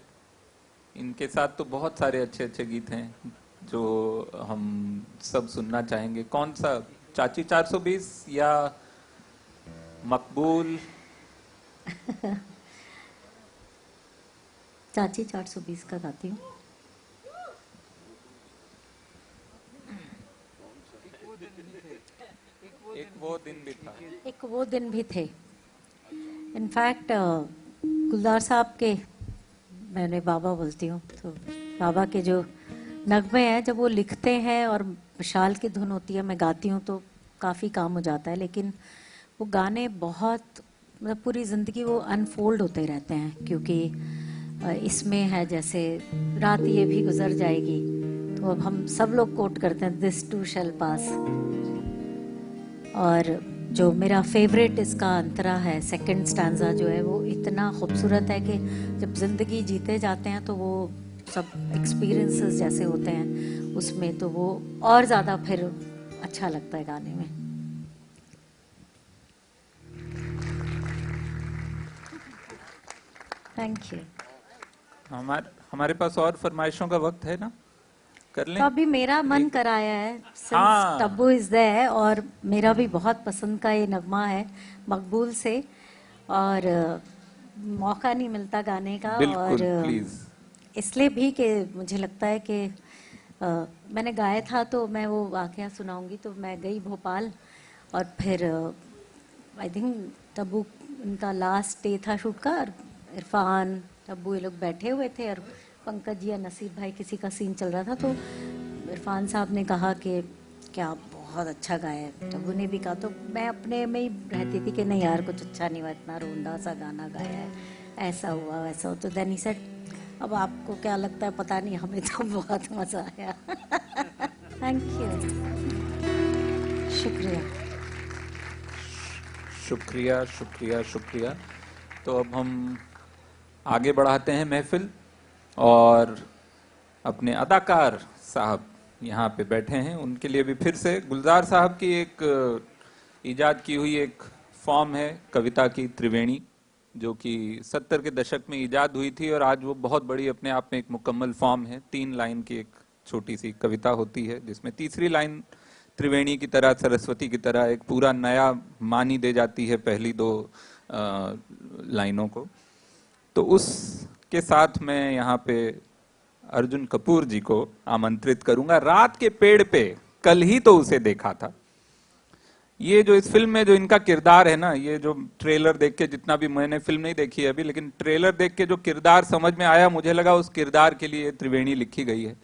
इनके साथ तो बहुत सारे अच्छे अच्छे गीत हैं जो हम सब सुनना चाहेंगे। कौन सा, चाची 420 या मकबूल? चाची 420 का गाती हूँ। एक वो दिन भी थे। इनफैक्ट गुलजार साहब के, मैंने बाबा बोलती हूँ, तो बाबा के जो नगमे हैं जब वो लिखते हैं और विशाल की धुन होती है, मैं गाती हूँ तो काफ़ी काम हो जाता है, लेकिन वो गाने बहुत, मतलब पूरी ज़िंदगी वो अनफोल्ड होते रहते हैं, क्योंकि इसमें है जैसे रात ये भी गुजर जाएगी, तो अब हम सब लोग कोट करते हैं दिस टू शैल पास। और जो मेरा फेवरेट इसका अंतरा है, सेकंड स्टैंजा जो है, वो इतना खूबसूरत है कि जब ज़िंदगी जीते जाते हैं तो वो सब एक्सपीरियंसेस जैसे होते हैं उसमें, तो वो और ज़्यादा फिर अच्छा लगता है गाने में। Thank you. हमारे पास और फरमाइशों का वक्त है ना, कर लें? तो अभी मेरा मन कराया है, हाँ। तब्बू इज देयर, और मेरा भी बहुत पसंद का ये नगमा है मकबूल से, और मौका नहीं मिलता गाने का, बिल्कुल, और प्लीज। इसलिए भी कि मुझे लगता है कि मैंने गाया था तो मैं वो वाकया सुनाऊंगी। तो मैं गई भोपाल, और फिर आई थिंक तब्बू इनका लास्ट डे था शूट का, और इरफान तब्बू ये लोग बैठे हुए थे, और पंकज या नसीब भाई किसी का सीन चल रहा था, तो इरफान साहब ने कहा कि क्या बहुत अच्छा गाया है। तब्बू ने भी कहा, तो मैं अपने में ही रहती थी कि नहीं यार कुछ अच्छा नहीं हुआ, इतना रोंदा सा गाना गाया है, ऐसा हुआ वैसा हो। तो देन ही सेड, अब आपको क्या लगता है पता नहीं, हमें तो बहुत मजा आया। थैंक यू, शुक्रिया शुक्रिया शुक्रिया शुक्रिया। तो अब हम आगे बढ़ाते हैं महफिल, और अपने अदाकार साहब यहाँ पे बैठे हैं, उनके लिए भी फिर से गुलजार साहब की एक इजाद की हुई एक फॉर्म है कविता की, त्रिवेणी, जो कि 70 के दशक में इजाद हुई थी, और आज वो बहुत बड़ी अपने आप में एक मुकम्मल फॉर्म है। 3 लाइन की एक छोटी सी कविता होती है, जिसमें तीसरी लाइन त्रिवेणी की तरह, सरस्वती की तरह एक पूरा नया मानी दे जाती है पहली 2 लाइनों को। तो उसके साथ मैं यहाँ पे अर्जुन कपूर जी को आमंत्रित करूंगा। रात के पेड़ पे कल ही तो उसे देखा था। ये जो इस फिल्म में जो इनका किरदार है ना, ये जो ट्रेलर देख के, जितना भी, मैंने फिल्म नहीं देखी है अभी, लेकिन ट्रेलर देख के जो किरदार समझ में आया, मुझे लगा उस किरदार के लिए त्रिवेणी लिखी गई है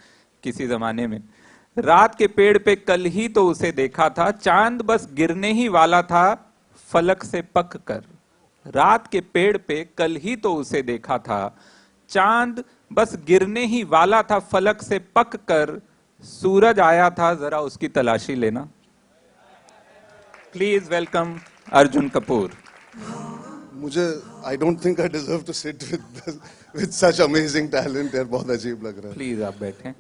किसी जमाने में। रात के पेड़ पे कल ही तो उसे देखा था, चांद बस गिरने ही वाला था फलक से पक कर। रात के पेड़ पे कल ही तो उसे देखा था, चांद बस गिरने ही वाला था फलक से पक कर, सूरज आया था जरा उसकी तलाशी लेना। Please welcome Arjun Kapoor. मुझे I don't think I deserve to sit with such amazing talent यार, बहुत अजीब लग रहा है। प्लीज आप बैठें।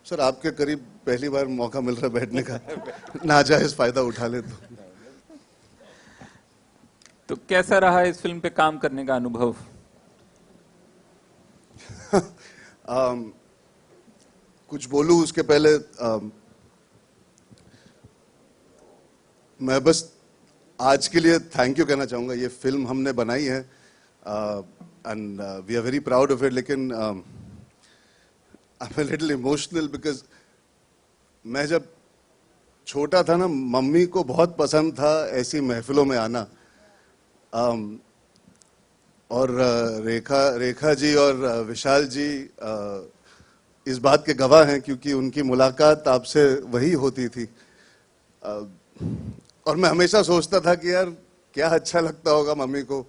सर आपके करीब पहली बार मौका मिल रहा है बैठने का, नाजायज फायदा उठा ले तो कैसा रहा इस फिल्म पे काम करने का अनुभव? कुछ बोलूं उसके पहले मैं बस आज के लिए थैंक यू कहना चाहूंगा। ये फिल्म हमने बनाई है and we are very proud of it, लेकिन I am a little emotional because मैं जब छोटा था ना, मम्मी को बहुत पसंद था ऐसी महफिलों में आना। और रेखा जी और विशाल जी इस बात के गवाह हैं, क्योंकि उनकी मुलाकात आपसे वही होती थी। और मैं हमेशा सोचता था कि यार क्या अच्छा लगता होगा मम्मी को,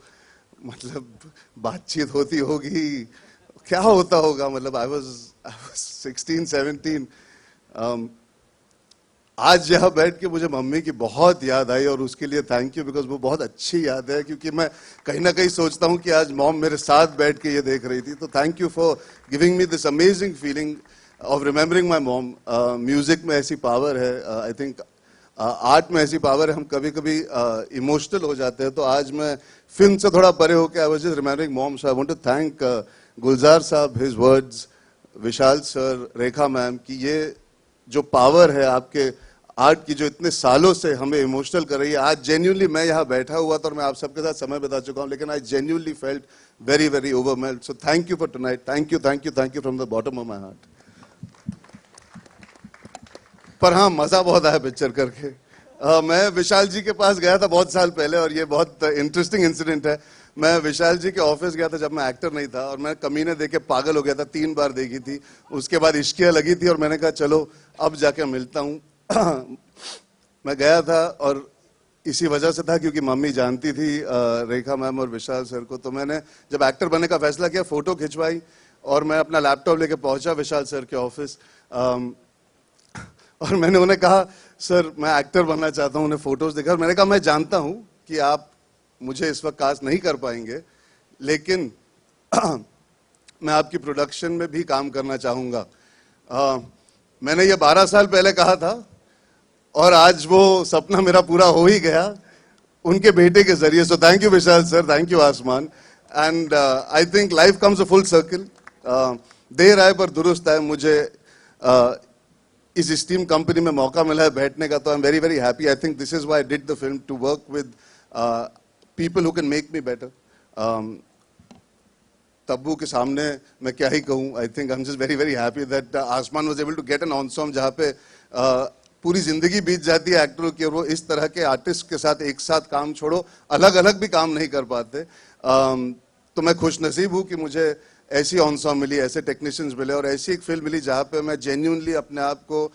मतलब बातचीत होती होगी, क्या होता होगा। मतलब आई वाज 16, 17। आज यहाँ बैठ के मुझे मम्मी की बहुत याद आई, और उसके लिए थैंक यू, बिकॉज वो बहुत अच्छी याद है, क्योंकि मैं कहीं ना कहीं सोचता हूँ कि आज मॉम मेरे साथ बैठ के ये देख रही थी। तो thank you for giving me this amazing feeling of remembering my mom. Music में ऐसी पावर है, आई थिंक आर्ट में ऐसी पावर है, हम कभी कभी इमोशनल हो जाते हैं। तो आज मैं फिल्म से थोड़ा परे होकर I was just remembering mom. So I want to thank Gulzar साहब, his words, Vishal sir, Rekha ma'am, की ये जो पावर है आपके आर्ट की, जो इतने सालों से हमें इमोशनल कर रही है। आज जेन्युइनली मैं यहाँ बैठा हुआ था और मैं आप सबके साथ समय बिता चुका हूँ, लेकिन I genuinely felt very very overwhelmed. So thank you for tonight, thank you from the bottom of my heart. पर हाँ मजा बहुत आया पिक्चर करके। मैं विशाल जी के पास गया था बहुत साल पहले और ये बहुत इंटरेस्टिंग इंसिडेंट है। मैं विशाल जी के ऑफिस गया था जब मैं एक्टर नहीं था और मैं कमीने देख के पागल हो गया था, 3 बार देखी थी। उसके बाद इश्किया लगी थी और मैंने कहा चलो अब जाके मिलता हूँ। मैं गया था और इसी वजह से था क्योंकि मम्मी जानती थी रेखा मैम और विशाल सर को। तो मैंने जब एक्टर बनने का फैसला किया, फोटो खिंचवाई और मैं अपना लैपटॉप लेके पहुंचा विशाल सर के ऑफिस। और मैंने उन्हें कहा सर मैं एक्टर बनना चाहता हूं। उन्हें फोटोज देखा और मैंने कहा मैं जानता हूं कि आप मुझे इस वक्त कास्ट नहीं कर पाएंगे, लेकिन मैं आपकी प्रोडक्शन में भी काम करना चाहूंगा। मैंने ये 12 साल पहले कहा था और आज वो सपना मेरा पूरा हो ही गया उनके बेटे के जरिए। So thank you Vishal sir, thank you Aasmaan. And I think life comes a full circle. देर आए पर दुरुस्त आए। मुझे इस स्टीम कंपनी में मौका मिला है बैठने का, तो I am very very happy. I think this is why I did the film, to work with people who can make me better. Tabu के सामने मैं क्या ही कहूँ। I think I am just very very happy that Aasmaan was able to get an ensemble जहाँ पे पूरी जिंदगी बीत जाती है एक्टरों की और वो इस तरह के आर्टिस्ट के साथ एक साथ काम छोड़ो अलग अलग भी काम नहीं कर पाते। तो मैं खुश नसीब हूँ कि मुझे ऐसी ऑनसॉम मिली, ऐसे टेक्नीशियंस मिले और ऐसी एक फिल्म मिली जहाँ पे मैं जेन्युइनली अपने आप को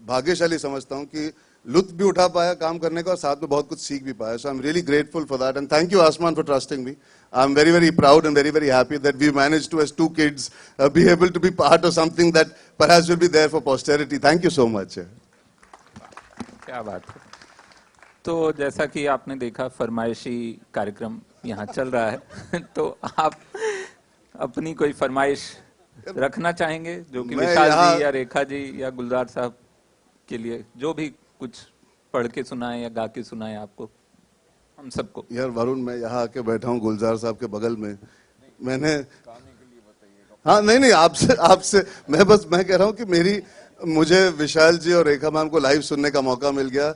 भाग्यशाली समझता हूँ कि लुत्फ भी उठा पाया काम करने का और साथ में बहुत कुछ सीख भी पाया। So I am really grateful for that and thank you Aasmaan for trusting me. I am very very proud and very very happy that we managed to as 2 kids be able to be part of something that perhaps will be there for posterity. Thank you so much. क्या बात है। तो जैसा कि आपने देखा फरमाइशी कार्यक्रम यहाँ चल रहा है तो आप अपनी कोई फरमाइश रखना चाहेंगे जो कि विशाल जी या रेखा जी या गुलजार साहब के लिए जो भी कुछ पढ़ के सुनाए या गा के सुनाए आपको, हम सबको। यार वरुण, मैं यहाँ आके बैठा हूँ गुलजार साहब के बगल में। मैंने हाँ नहीं आपसे मैं कह रहा हूँ कि मुझे विशाल जी और रेखा मैम को लाइव सुनने का मौका मिल गया।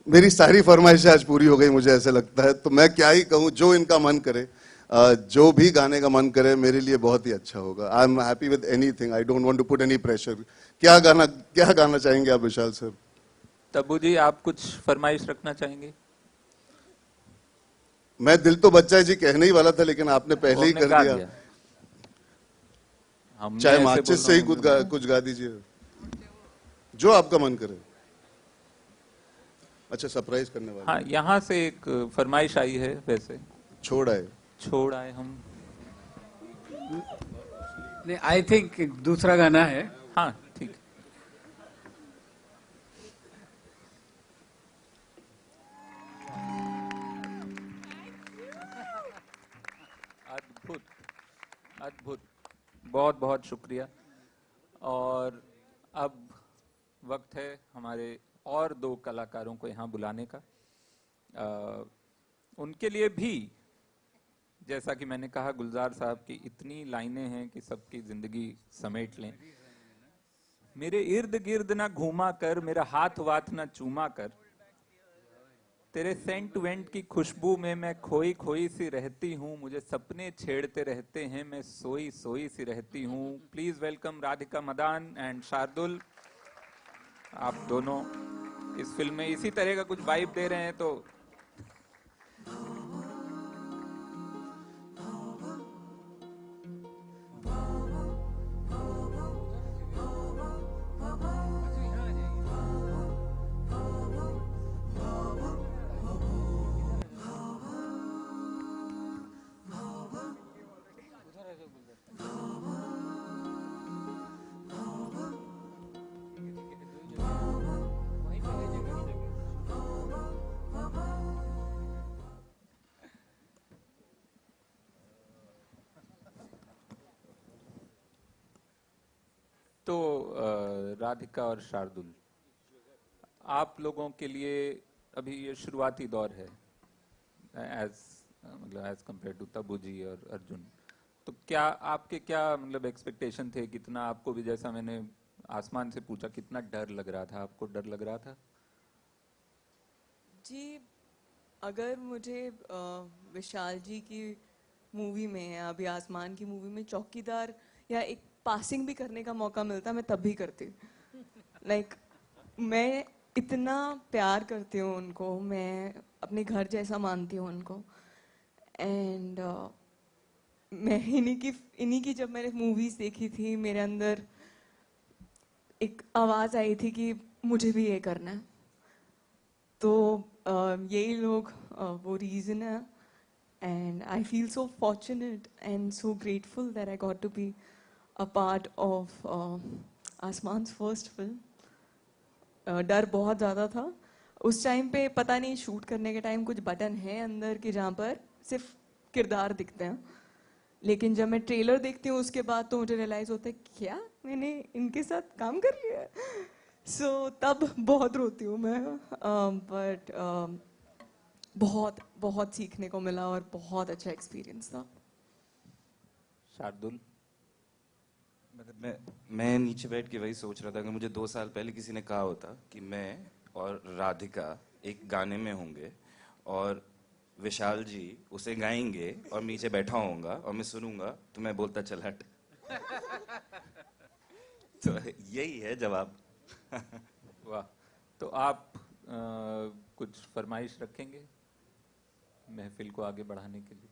मेरी सारी फरमाइशें आज पूरी हो गई, मुझे ऐसे लगता है। तो मैं क्या ही कहूँ, जो इनका मन करे, जो भी गाने का मन करे, मेरे लिए बहुत ही अच्छा होगा। I am happy with anything, I don't want to put any pressure. क्या गाना चाहेंगे आप विशाल सर? तब्बू जी, आप कुछ फरमाइश रखना चाहेंगे? मैं दिल तो बच्चा है जी कहने ही वाला था, लेकिन आपने पहले ही कर दिया। चाहे माचिस से ही कुछ गा दीजिए, जो आपका मन करे। अच्छा, सरप्राइज करने वाले। हाँ, यहाँ से एक फरमाइश आई है। वैसे छोड़ आए हम। नहीं, आई थिंक दूसरा गाना है। हाँ ठीक। अद्भुत अद्भुत, बहुत बहुत शुक्रिया। और अब वक्त है हमारे और 2 कलाकारों को यहाँ बुलाने का। उनके लिए भी, जैसा कि मैंने कहा, गुलजार साहब की इतनी लाइनें हैं कि सबकी जिंदगी समेट लें। मेरे इर्द गिर्द ना घूमा कर, मेरा हाथ वाथ ना चूमा कर, तेरे सेंट वेंट की खुशबू में मैं खोई खोई सी रहती हूँ, मुझे सपने छेड़ते रहते हैं, मैं सोई सोई सी रहती हूँ। Please welcome Radhika Madan and Shardul. आप दोनों इस फिल्म में इसी तरह का कुछ वाइब दे रहे हैं, तो राधिका और शार्दुल, आप लोगों के लिए अभी ये शुरुआती दौर है एज कंपेयर टू तब्बू जी और अर्जुन। तो क्या आपके एक्सपेक्टेशन थे? कितना आपको भी, जैसा मैंने आसमान से पूछा, कितना डर लग रहा था? आपको डर लग रहा था? जी, अगर मुझे विशाल जी की मूवी में या अभी आसमान की मूवी में चौकीदार या एक पासिंग भी करने का मौका मिलता, मैं तब भी करती। लाइक मैं इतना प्यार करती हूँ उनको, मैं अपने घर जैसा मानती हूँ उनको। एंड मैं इन्हीं की जब मैंने मूवीज देखी थी, मेरे अंदर एक आवाज आई थी कि मुझे भी ये करना है। तो यही लोग वो रीजन है। And I feel so fortunate and so grateful that I got to be a part of Aasmaan's first film. डर बहुत ज़्यादा था उस टाइम पे, पता नहीं शूट करने के टाइम कुछ बटन है अंदर के जहाँ पर सिर्फ किरदार दिखते हैं, लेकिन जब मैं ट्रेलर देखती हूँ उसके बाद तो मुझे रियलाइज होता है क्या मैंने इनके साथ काम कर लिया है। सो तब बहुत रोती हूँ मैं, बट बहुत बहुत सीखने को मिला और बहुत अच्छा एक्सपीरियंस था। शार्दुल। मतलब मैं नीचे बैठ के वही सोच रहा था कि मुझे 2 साल पहले किसी ने कहा होता कि मैं और राधिका एक गाने में होंगे और विशाल जी उसे गाएंगे और मैं नीचे बैठा होऊंगा और मैं सुनूंगा तो मैं बोलता चल हट। तो यही है जवाब। वाह। तो आप कुछ फरमाइश रखेंगे महफिल को आगे बढ़ाने के लिए?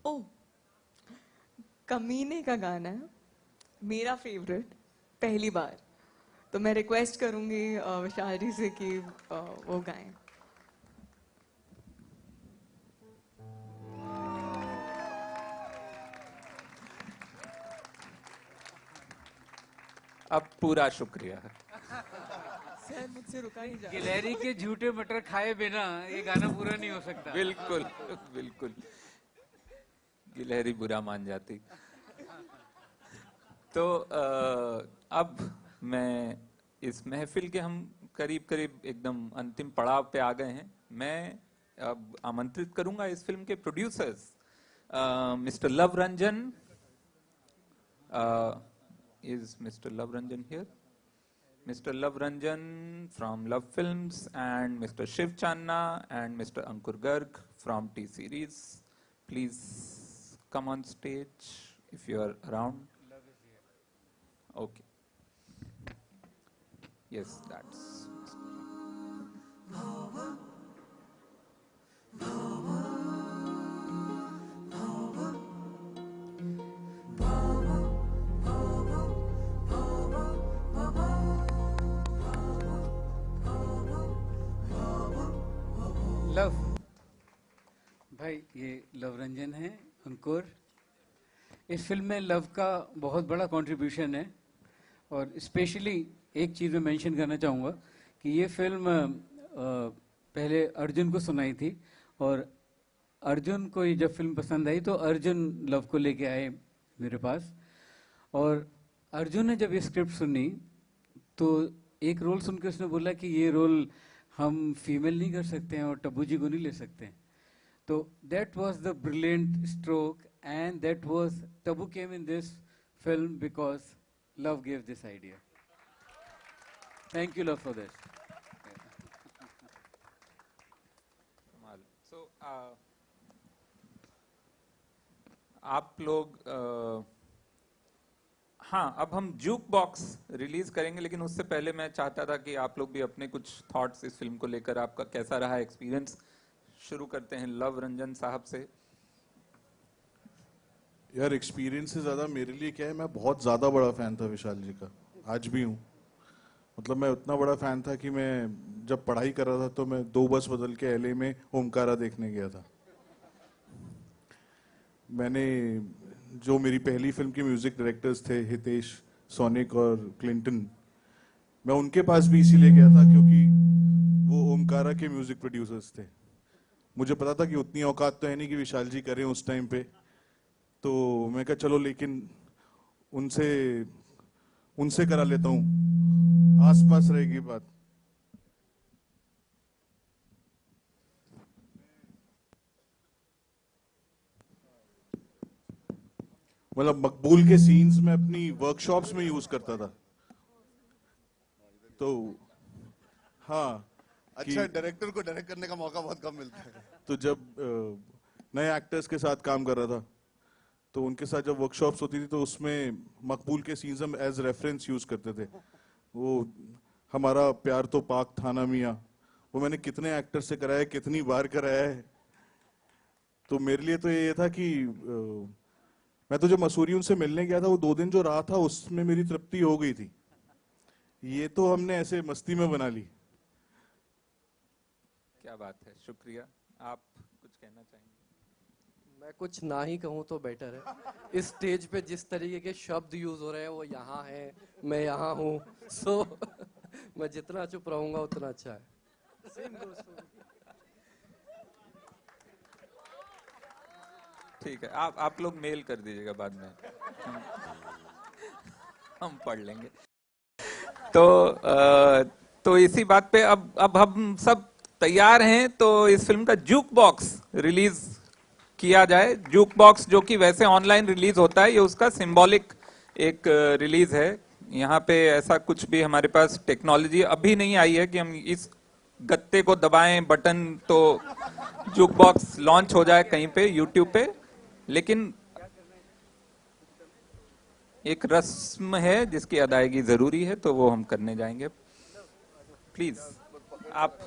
ओ, कमीने का गाना है मेरा फेवरेट पहली बार, तो मैं रिक्वेस्ट करूंगी विशाल जी से कि वो गाएं। अब पूरा शुक्रिया। सर मुझसे रुका नहीं जा रहा। गिलहरी के झूठे मटर खाए बिना ये गाना पूरा नहीं हो सकता। बिल्कुल बिल्कुल, गिलहरी बुरा मान जाती। तो अब मैं इस महफिल के हम करीब करीब एकदम अंतिम पड़ाव पे आ गए हैं। मैं अब आमंत्रित करूंगा इस फिल्म के producers mister love Ranjan. Is mister love Ranjan here? Mr. Love Ranjan from Love Films and Mr. Shiv Channa and Mr. Ankur Garg from T Series. Please come on stage if you are around. Okay. Yes, that's. Love भाई, ये लव रंजन है, अंकुर। इस फिल्म में लव का बहुत बड़ा कंट्रीब्यूशन है और स्पेशली एक चीज़ मैं मेंशन करना चाहूँगा कि ये फिल्म पहले अर्जुन को सुनाई थी और अर्जुन को ये जब फिल्म पसंद आई तो अर्जुन लव को लेके आए मेरे पास, और अर्जुन ने जब ये स्क्रिप्ट सुनी तो एक रोल सुन के उसने बोला कि ये रोल हम फीमेल नहीं कर सकते हैं और टब्बू जी को नहीं ले सकते हैं। तो that was the brilliant stroke and that was Tabu came in this film because Luv give this idea. Thank you Luv for this. सो आप लोग हाँ, अब हम जूक बॉक्स रिलीज करेंगे, लेकिन उससे पहले मैं चाहता था कि आप लोग भी अपने कुछ थॉट्स इस फिल्म को लेकर, आपका कैसा रहा एक्सपीरियंस। शुरू करते हैं लव रंजन साहब से। यार एक्सपीरियंस से ज़्यादा मेरे लिए क्या है, मैं बहुत ज़्यादा बड़ा फ़ैन था विशाल जी का, आज भी हूँ। मतलब मैं उतना बड़ा फ़ैन था कि मैं जब पढ़ाई कर रहा था तो मैं 2 बस बदल के LA में ओमकारा देखने गया था। मैंने जो मेरी पहली फिल्म के म्यूजिक डायरेक्टर्स थे, हितेश, सोनिक और क्लिंटन, मैं उनके पास भी इसीलिए गया था क्योंकि वो ओमकारा के म्यूजिक प्रोड्यूसर्स थे। मुझे पता था कि उतनी औकात तो है नहीं कि विशाल जी करें उस टाइम पे, तो मैं कहा चलो लेकिन उनसे करा लेता हूँ, आसपास रहेगी बात। मतलब मकबूल के सीन्स में अपनी वर्कशॉप्स में यूज करता था। तो हाँ, अच्छा, डायरेक्टर को डायरेक्ट करने का मौका बहुत कम मिलता है। तो जब नए एक्टर्स के साथ काम कर रहा था तो उनके साथ जब वर्कशॉप्स होती थी तो उसमें मकबूल के सीन्स हम एज रेफरेंस यूज करते थे। वो हमारा प्यार तो पाक था ना मियाँ, वो मैंने कितने एक्टर से कराया, कितनी बार कराया है। तो मेरे लिए तो ये था कि मैं तो जब मसूरी उनसे मिलने गया था, वो 2 दिन जो रहा था उसमें मेरी तृप्ति हो गई थी। ये तो हमने ऐसे मस्ती में बना ली। क्या बात है, शुक्रिया। आप कुछ कहना चाहेंगे? मैं कुछ ना ही कहूँ तो बेटर है। इस स्टेज पे जिस तरीके के शब्द यूज हो रहे हैं, वो यहाँ है, मैं यहाँ हूँ, सो मैं जितना चुप रहूंगा उतना अच्छा है। ठीक है, आप लोग मेल कर दीजिएगा बाद में, हम पढ़ लेंगे। तो इसी बात पे अब हम सब तैयार हैं, तो इस फिल्म का जूक बॉक्स रिलीज किया जाए। जूक बॉक्स जो कि वैसे ऑनलाइन रिलीज होता है, ये उसका सिंबॉलिक एक रिलीज है। यहाँ पे ऐसा कुछ भी हमारे पास टेक्नोलॉजी अभी नहीं आई है कि हम इस गत्ते को दबाएं बटन तो जूक बॉक्स लॉन्च हो जाए कहीं पे यूट्यूब पे, लेकिन एक रस्म है जिसकी अदायगी जरूरी है, तो वो हम करने जाएंगे। प्लीज आप